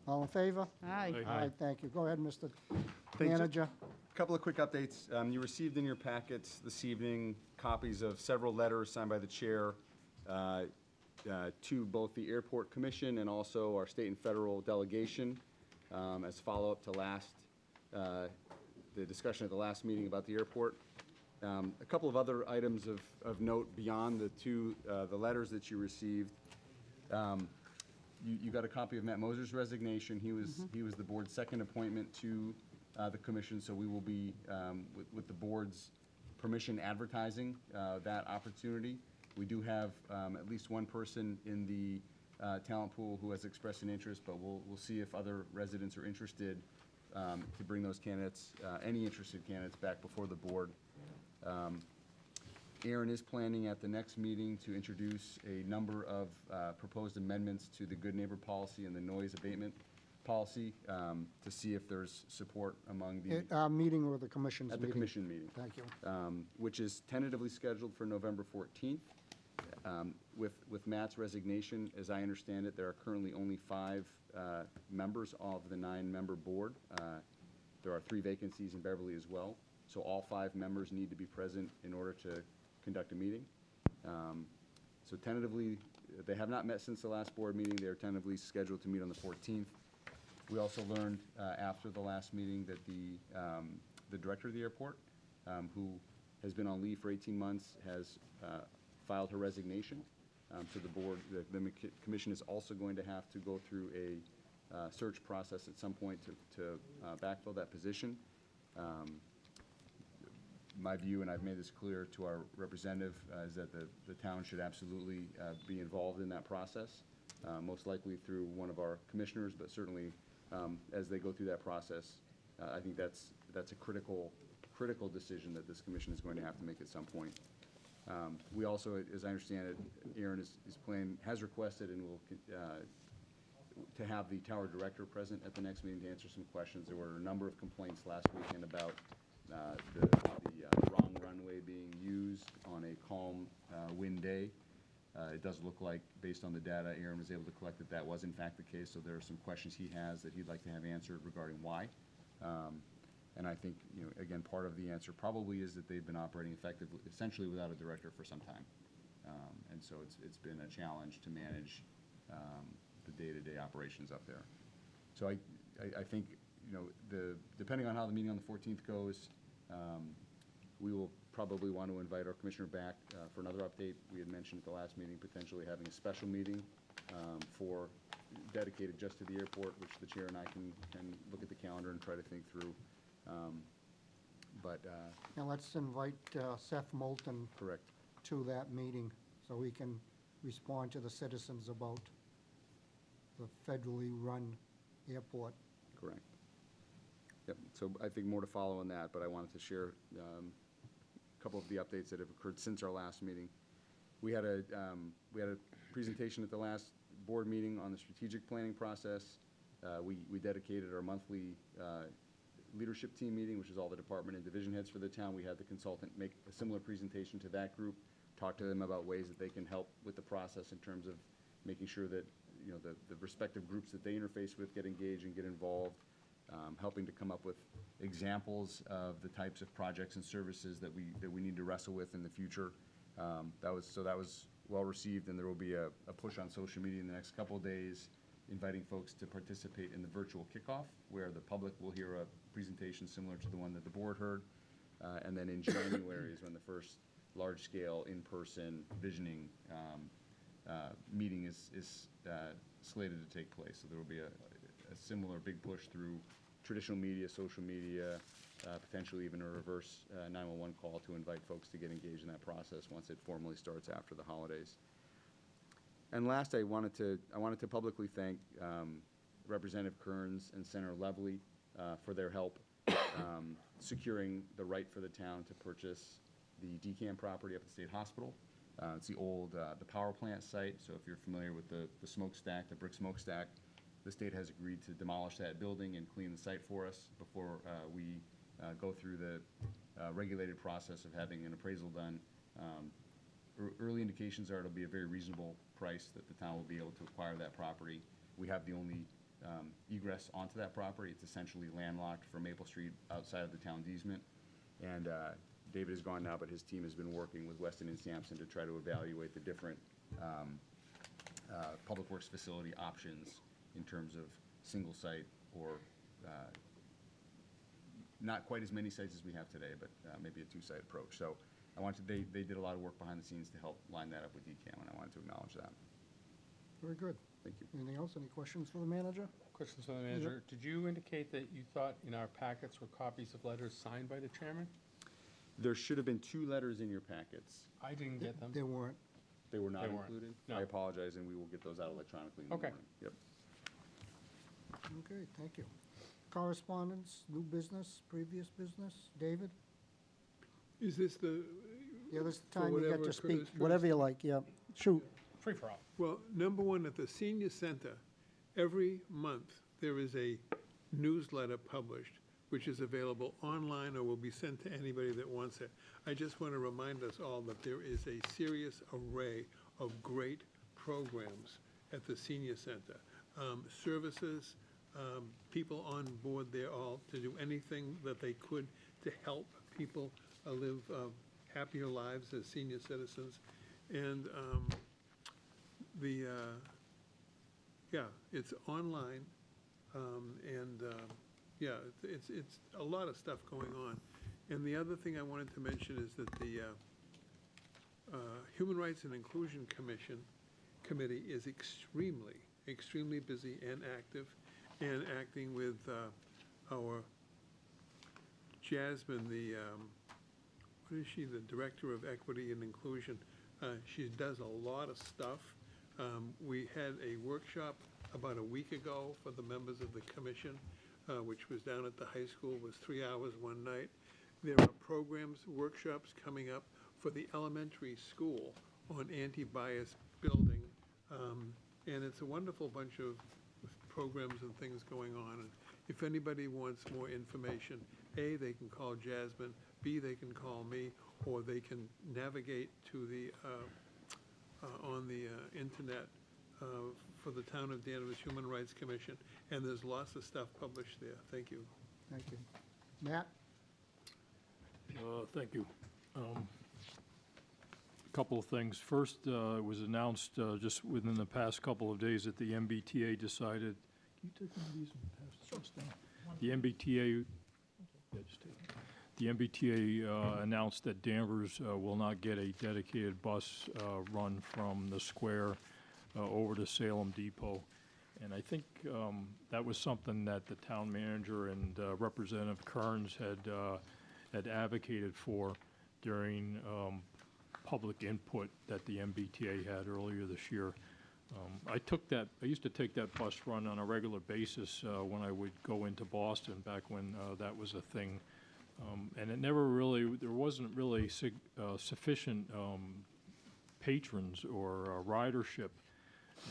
All in favor? Aye. All right, thank you. Go ahead, Mr. Thank you. Manager. Couple of quick updates. You received in your packets this evening copies of several letters signed by the chair to both the Airport Commission and also our state and federal delegation as follow-up to the discussion at the last meeting about the airport. A couple of other items of note beyond the letters that you received. You got a copy of Matt Moser's resignation. He was the board's second appointment to the commission, so we will be, with the board's permission, advertising that opportunity. We do have at least one person in the talent pool who has expressed an interest, but we'll see if other residents are interested to bring those candidates, any interested candidates, back before the board. Aaron is planning at the next meeting to introduce a number of proposed amendments to the Good Neighbor policy and the noise abatement policy to see if there's support among the, Our meeting or the commission's at meeting? the commission meeting. Thank you. Which is tentatively scheduled for November 14th. With Matt's resignation, as I understand it, there are currently only 5 members of the 9-member board. There are 3 vacancies in Beverly as well, so all 5 members need to be present in order to conduct a meeting. So tentatively, they have not met since the last board meeting. They are tentatively scheduled to meet on the 14th. We also learned after the last meeting that the director of the airport, who has been on leave for 18 months, has filed her resignation to the board. The commission is also going to have to go through a search process at some point to backfill that position. My view, and I've made this clear to our representative, is that the town should absolutely be involved in that process, most likely through one of our commissioners, but certainly as they go through that process, I think that's a critical decision that this commission is going to have to make at some point. We also, as I understand it, Aaron has requested and will to have the tower director present at the next meeting to answer some questions. There were a number of complaints last weekend about the wrong runway being used on a calm wind day. It does look like, based on the data Aaron was able to collect, that was in fact the case. So there are some questions he has that he'd like to have answered regarding why. And I think, again, part of the answer probably is that they've been operating effectively, essentially without a director for some time. And so it's been a challenge to manage the day-to-day operations up there. So I think, depending on how the meeting on the 14th goes, we will probably want to invite our commissioner back for another update. We had mentioned at the last meeting potentially having a special meeting for dedicated just to the airport, which the chair and I can look at the calendar and try to think through. Now let's invite Seth Moulton Correct. to that meeting so he can respond to the citizens about the federally run airport. Correct. Yep, so I think more to follow on that, but I wanted to share a couple of the updates that have occurred since our last meeting. We had a presentation at the last board meeting on the strategic planning process. We dedicated our monthly leadership team meeting, which is all the department and division heads for the town. We had the consultant make a similar presentation to that group, talk to them about ways that they can help with the process in terms of making sure that the respective groups that they interface with get engaged and get involved, helping to come up with examples of the types of projects and services that we need to wrestle with in the future. That was well received, and there will be a push on social media in the next couple of days, inviting folks to participate in the virtual kickoff, where the public will hear a presentation similar to the one that the board heard. And then in January is when the first large-scale, in-person visioning meeting is slated to take place. So there will be a similar big push through traditional media, social media, potentially even a reverse 911 call to invite folks to get engaged in that process once it formally starts after the holidays. And last, I wanted to publicly thank Representative Kearns and Senator Lovely for their help securing the right for the town to purchase the DCAM property up at the State Hospital. It's the old the power plant site, so if you're familiar with the smokestack, the brick smokestack, the state has agreed to demolish that building and clean the site for us before we go through the regulated process of having an appraisal done. Early indications are it'll be a very reasonable price that the town will be able to acquire that property. We have the only egress onto that property. It's essentially landlocked from Maple Street outside of the town's easement. And David is gone now, but his team has been working with Weston and Sampson to try to evaluate the different public works facility options in terms of single site or not quite as many sites as we have today, but maybe a two-site approach. So they did a lot of work behind the scenes to help line that up with DCAM, and I wanted to acknowledge that. Very good. Thank you. Anything else? Any questions for the manager? Questions for the manager. Did you indicate that you thought in our packets were copies of letters signed by the chairman? There should have been 2 letters in your packets. I didn't get them. There weren't. They were not They weren't. included? No. I apologize, and we will get those out electronically in the Okay. morning. Yep. Okay, thank you. Correspondence, new business, previous business. David? Is this the, Yeah, this is the For time you get whatever to speak, occurs whatever first. you like, yeah. Shoot. Free for all. well, number one, at the senior center, every month, there is a newsletter published, which is available online or will be sent to anybody that wants it. I just want to remind us all that there is a serious array of great programs at the senior center. Services, people on board there all to do anything that they could to help people live happier lives as senior citizens. And yeah, it's online, and yeah, it's a lot of stuff going on. And the other thing I wanted to mention is that the Human Rights and Inclusion Committee is extremely busy and active, and acting with our Jasmine, what is she, the Director of Equity and Inclusion. She does a lot of stuff. We had a workshop about a week ago for the members of the commission, which was down at the high school, was 3 hours one night. There are programs, workshops coming up for the elementary school on anti-bias building. And it's a wonderful bunch of programs and things going on. And if anybody wants more information, A, they can call Jasmine, B, they can call me, or they can navigate to the, on the internet for the Town of Danvers Human Rights Commission, and there's lots of stuff published there. Thank you. Thank you. Matt? Thank you. A couple of things. First, it was announced just within the past couple of days that the MBTA decided, you take one of these and pass this down? The MBTA, yeah, just take it. The MBTA announced that Danvers will not get a dedicated bus run from the square over to Salem Depot. And I think that was something that the town manager and Representative Kearns had advocated for during public input that the MBTA had earlier this year. I used to take that bus run on a regular basis when I would go into Boston back when that was a thing. And it never really, there wasn't really sufficient patrons or ridership.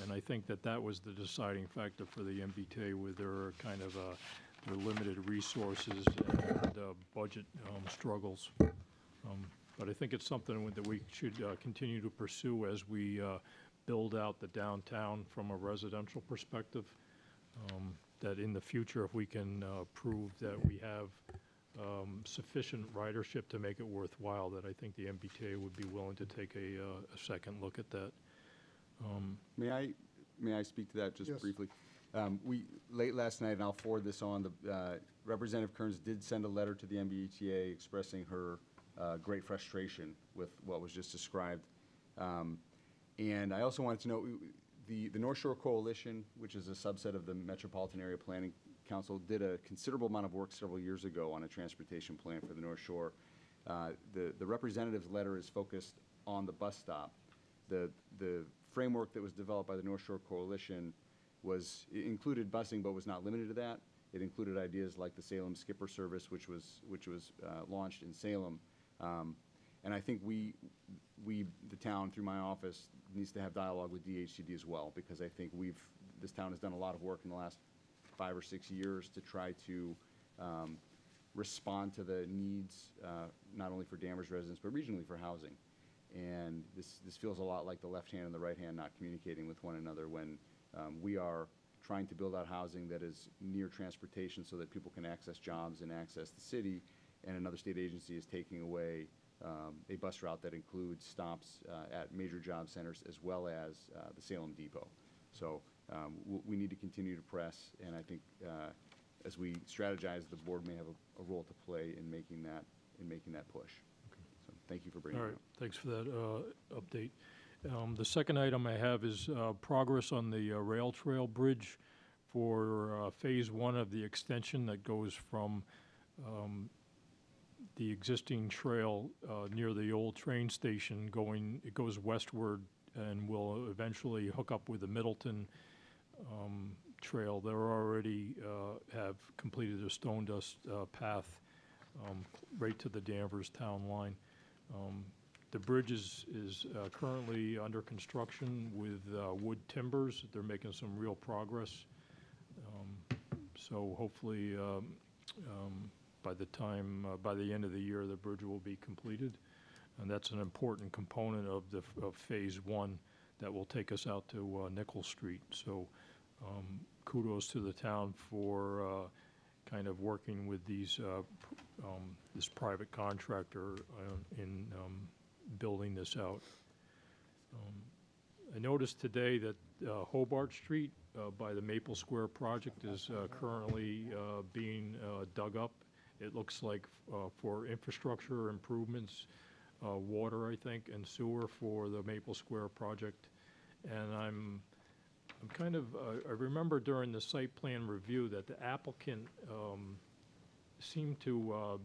And I think that was the deciding factor for the MBTA with their kind of their limited resources and budget struggles. But I think it's something that we should continue to pursue as we build out the downtown from a residential perspective. That in the future, if we can prove that we have sufficient ridership to make it worthwhile, that I think the MBTA would be willing to take a second look at that. May I speak to that just Yes. briefly? Late last night, and I'll forward this on, Representative Kearns did send a letter to the MBTA expressing her great frustration with what was just described. And I also wanted to know, the North Shore Coalition, which is a subset of the Metropolitan Area Planning Council, did a considerable amount of work several years ago on a transportation plan for the North Shore. The representative's letter is focused on the bus stop. The framework that was developed by the North Shore Coalition it included busing, but was not limited to that. It included ideas like the Salem Skipper Service, which was launched in Salem. And I think the town, through my office, needs to have dialogue with DHCD as well, because I think this town has done a lot of work in the last 5 or 6 years to try to respond to the needs, not only for Danvers residents, but regionally for housing. And this feels a lot like the left hand and the right hand not communicating with one another when we are trying to build out housing that is near transportation so that people can access jobs and access the city, and another state agency is taking away a bus route that includes stops at major job centers as well as the Salem Depot. So we need to continue to press, and I think as we strategize, the board may have a role to play in making that push. So thank you for bringing All it right, up. thanks for that update. The second item I have is progress on the rail trail bridge for Phase 1 of the extension that goes from the existing trail near the old train station it goes westward and will eventually hook up with the Middleton trail. They already have completed a stone dust path right to the Danvers town line. The bridge is currently under construction with wood timbers. They're making some real progress. So hopefully by the end of the year, the bridge will be completed. And that's an important component of Phase 1 that will take us out to Nickel Street. So kudos to the town for kind of working with this private contractor in building this out. I noticed today that Hobart Street by the Maple Square project is currently being dug up. It looks like for infrastructure improvements, water, I think, and sewer for the Maple Square project. And I'm kind of, I remember during the site plan review that the applicant seemed to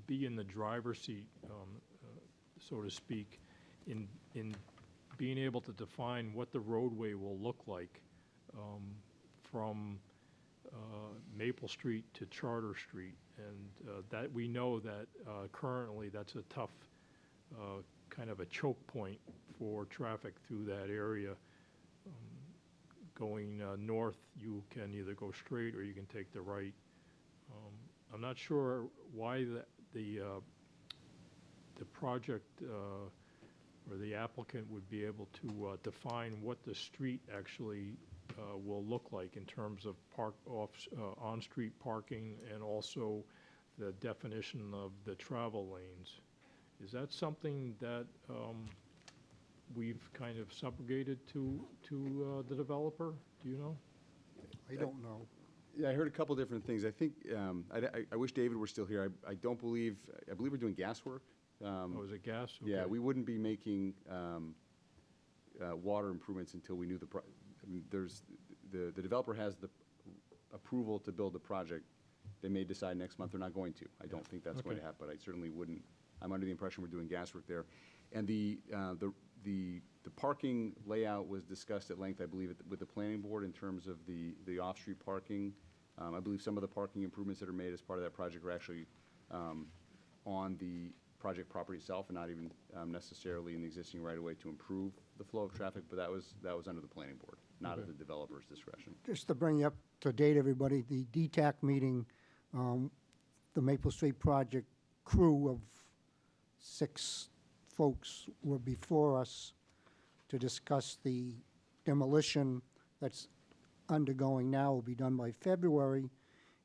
be in the driver's seat, so to speak, in being able to define what the roadway will look like from Maple Street to Charter Street. And that we know that currently that's a tough kind of a choke point for traffic through that area. Going north, you can either go straight or you can take the right. I'm not sure why the project or the applicant would be able to define what the street actually will look like in terms of on-street parking and also the definition of the travel lanes. Is that something that we've kind of subrogated to the developer? Do you know? I don't know. Yeah, I heard a couple different things. I think, I wish David were still here. I don't believe, I believe we're doing gas work. Oh, is it gas? Yeah, Okay. we wouldn't be making water improvements until we knew I mean, the developer has the approval to build the project. They may decide next month they're not going to. I don't think that's going to Okay. happen, but I certainly wouldn't. I'm under the impression we're doing gas work there. And the parking layout was discussed at length, I believe, with the planning board in terms of the off-street parking. I believe some of the parking improvements that are made as part of that project are actually on the project property itself and not even necessarily in the existing right-of-way to improve the flow of traffic, but that was under the planning board, not at the developer's discretion. Just to bring you up to date, everybody, the DTAC meeting, the Maple Street project crew of 6 folks were before us to discuss the demolition that's undergoing now, will be done by February,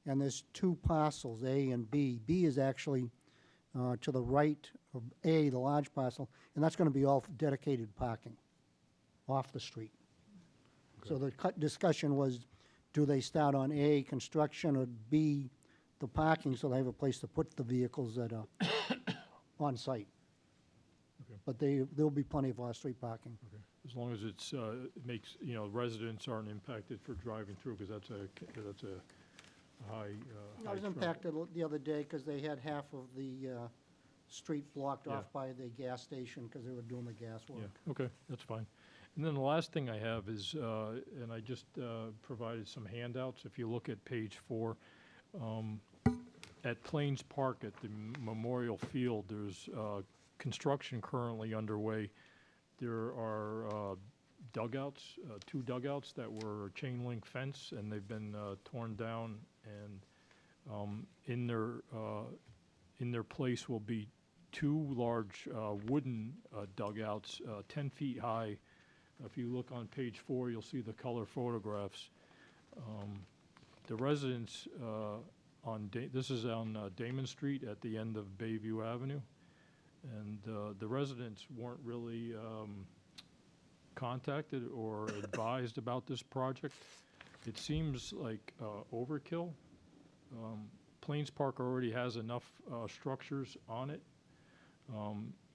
and there's 2 parcels, A and B. B is actually to the right of A, the large parcel, and that's going to be all dedicated parking off the street. So the discussion was, do they start on A, construction, or B, the parking, so they have a place to put the vehicles that are on site? Okay. But there'll be plenty of off-street parking. Okay. As long as it's, it makes, residents aren't impacted for driving through, because that's a high, I was impacted the other day because they had half of the street blocked Yeah. off by the gas station because they were doing the gas work. Yeah, okay, that's fine. And then the last thing I have is, and I just provided some handouts, if you look at page 4, at Plains Park at the Memorial Field, there's construction currently underway. There are dugouts, 2 dugouts that were chain link fence, and they've been torn down, and in their place will be 2 large wooden dugouts, 10 feet high. If you look on page 4, you'll see the color photographs. The residents this is on Damon Street at the end of Bayview Avenue, and the residents weren't really contacted or advised about this project. It seems like overkill. Plains Park already has enough structures on it,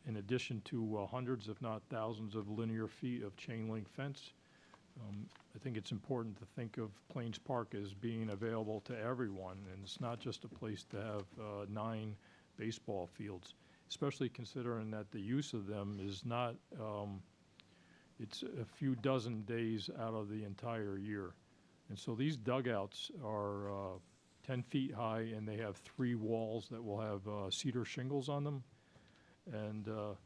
in addition to hundreds, if not thousands, of linear feet of chain link fence. I think it's important to think of Plains Park as being available to everyone, and it's not just a place to have 9 baseball fields, especially considering that the use of them is not, it's a few dozen days out of the entire year. And so these dugouts are 10 feet high, and they have 3 walls that will have cedar shingles on them. And the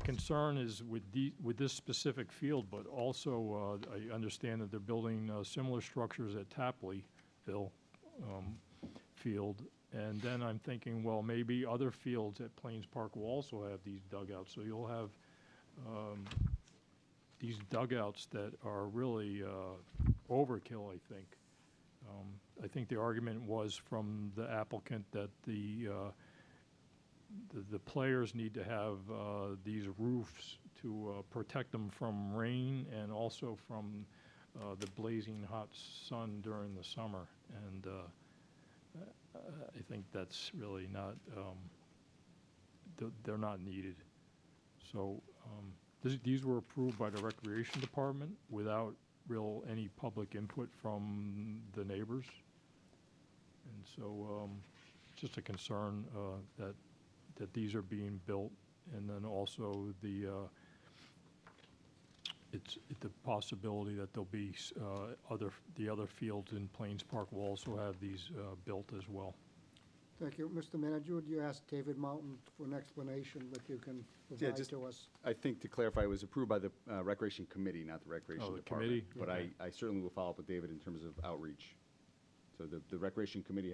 concern is with this specific field, but also I understand that they're building similar structures at Tapleyville Field. And then I'm thinking, well, maybe other fields at Plains Park will also have these dugouts. So you'll have these dugouts that are really overkill, I think. I think the argument was from the applicant that the players need to have these roofs to protect them from rain and also from the blazing hot sun during the summer. And I think that's really not, they're not needed. So these were approved by the Recreation Department without any public input from the neighbors. And so just a concern that these are being built, and then also the possibility that there'll be the other fields in Plains Park will also have these built as well. Thank you. Mr. Manager, would you ask David Mountain for an explanation that you can provide to us? I think to clarify, it was approved by the Recreation Committee, not the Recreation the Department. committee? But Okay. I certainly will follow up with David in terms of outreach. So the Recreation Committee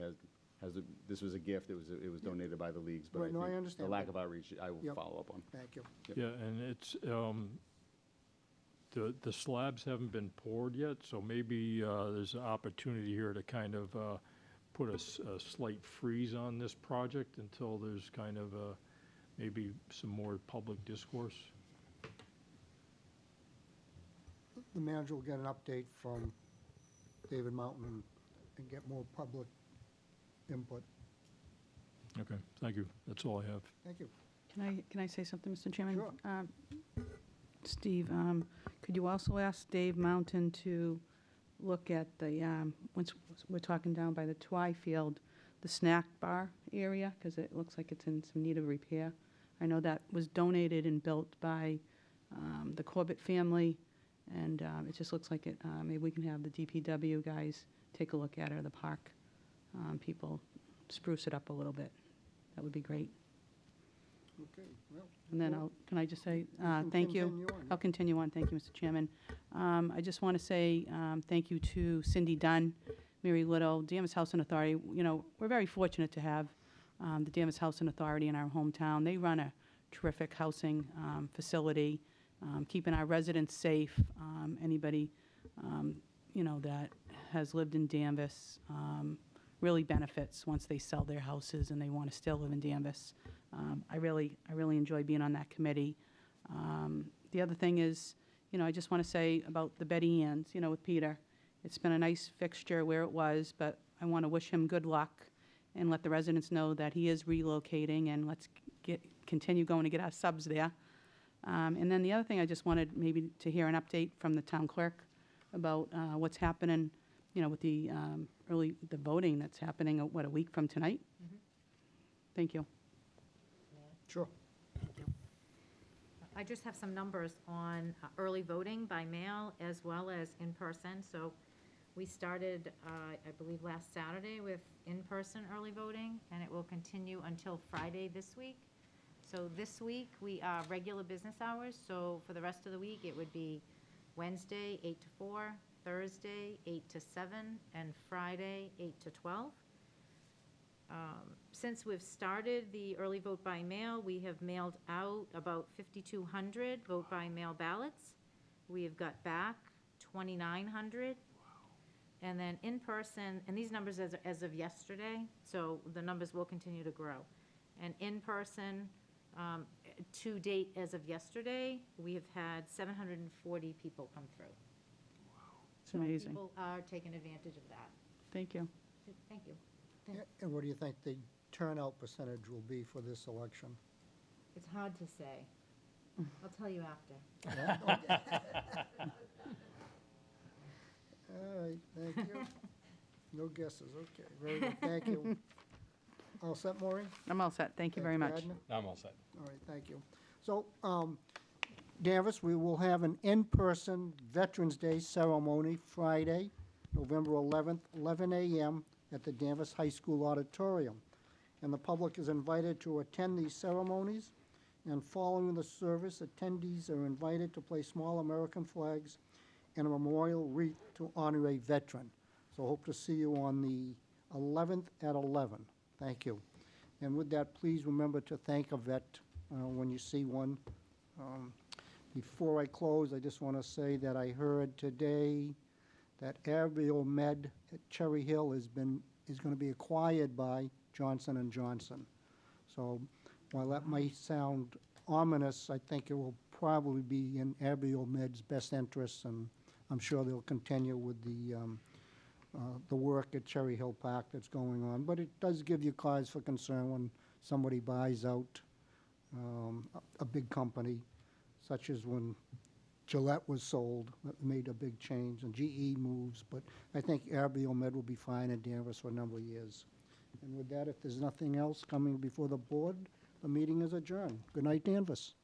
this was a gift, it was donated by the leagues, but I Right, no, I think understand, the lack but- of outreach, I will Yep. follow up on. Thank you. Yep. Yeah, and it's, the slabs haven't been poured yet, so maybe there's an opportunity here to kind of put a slight freeze on this project until there's kind of maybe some more public discourse. The manager will get an update from David Mountain and get more public input. Okay, thank you. That's all I have. Thank you. Can I say something, Mr. Chairman? Sure. Steve, could you also ask Dave Mountain to look at the, once we're talking down by the Twy Field, the snack bar area, because it looks like it's in some need of repair. I know that was donated and built by the Corbett family, and it just looks like it, maybe we can have the DPW guys take a look at it, or the park people spruce it up a little bit. That would be great. Okay, well. And then well, can I just say, can thank you. continue on. I'll continue on, thank you, Mr. Chairman. I just want to say thank you to Cindy Dunn, Mary Little, Danvers Housing Authority. You know, we're very fortunate to have the Danvers Housing Authority in our hometown. They run a terrific housing facility, keeping our residents safe. Anybody, you know, that has lived in Danvers really benefits once they sell their houses and they want to still live in Danvers. I really enjoy being on that committee. The other thing is, you know, I just want to say about the Betty Ann's, you know, with Peter. It's been a nice fixture where it was, but I want to wish him good luck and let the residents know that he is relocating, and let's continue going to get our subs there. And then the other thing, I just wanted maybe to hear an update from the town clerk about what's happening, you know, with the the voting that's happening, what, a week from tonight? Thank you. Sure. I just have some numbers on early voting by mail as well as in person. So we started, I believe, last Saturday with in-person early voting, and it will continue until Friday this week. So this week, we are regular business hours. So for the rest of the week, it would be Wednesday, 8 to 4, Thursday, 8 to 7, and Friday, 8 to 12. Since we've started the early vote by mail, we have mailed out about 5,200 vote by mail ballots. We have got back 2,900. And then in person, and these numbers as of yesterday, so the numbers will continue to grow. And in person, to date as of yesterday, we have had 740 people come through. It's amazing. People are taking advantage of that. Thank you. Thank you. And what do you think the turnout percentage will be for this election? It's hard to say. I'll tell you after. All right, thank you. No guesses, okay, very good, thank you. All set, Maureen? I'm all set. Thank you very much. Gardner? I'm all set. All right, thank you. So, Danvers, we will have an in-person Veterans Day ceremony Friday, November 11th, 11 a.m. at the Danvers High School Auditorium. And the public is invited to attend these ceremonies. And following the service, attendees are invited to place small American flags and a memorial wreath to honor a veteran. So hope to see you on the 11th at 11. Thank you. And with that, please remember to thank a vet when you see one. Before I close, I just want to say that I heard today that Aerial Med at Cherry Hill is going to be acquired by Johnson & Johnson. So while that may sound ominous, I think it will probably be in Aerial Med's best interests, and I'm sure they'll continue with the work at Cherry Hill Park that's going on. But it does give you cause for concern when somebody buys out a big company, such as when Gillette was sold, that made a big change, and GE moves. But I think Aerial Med will be fine in Danvers for a number of years. And with that, if there's nothing else coming before the board, the meeting is adjourned. Good night, Danvers.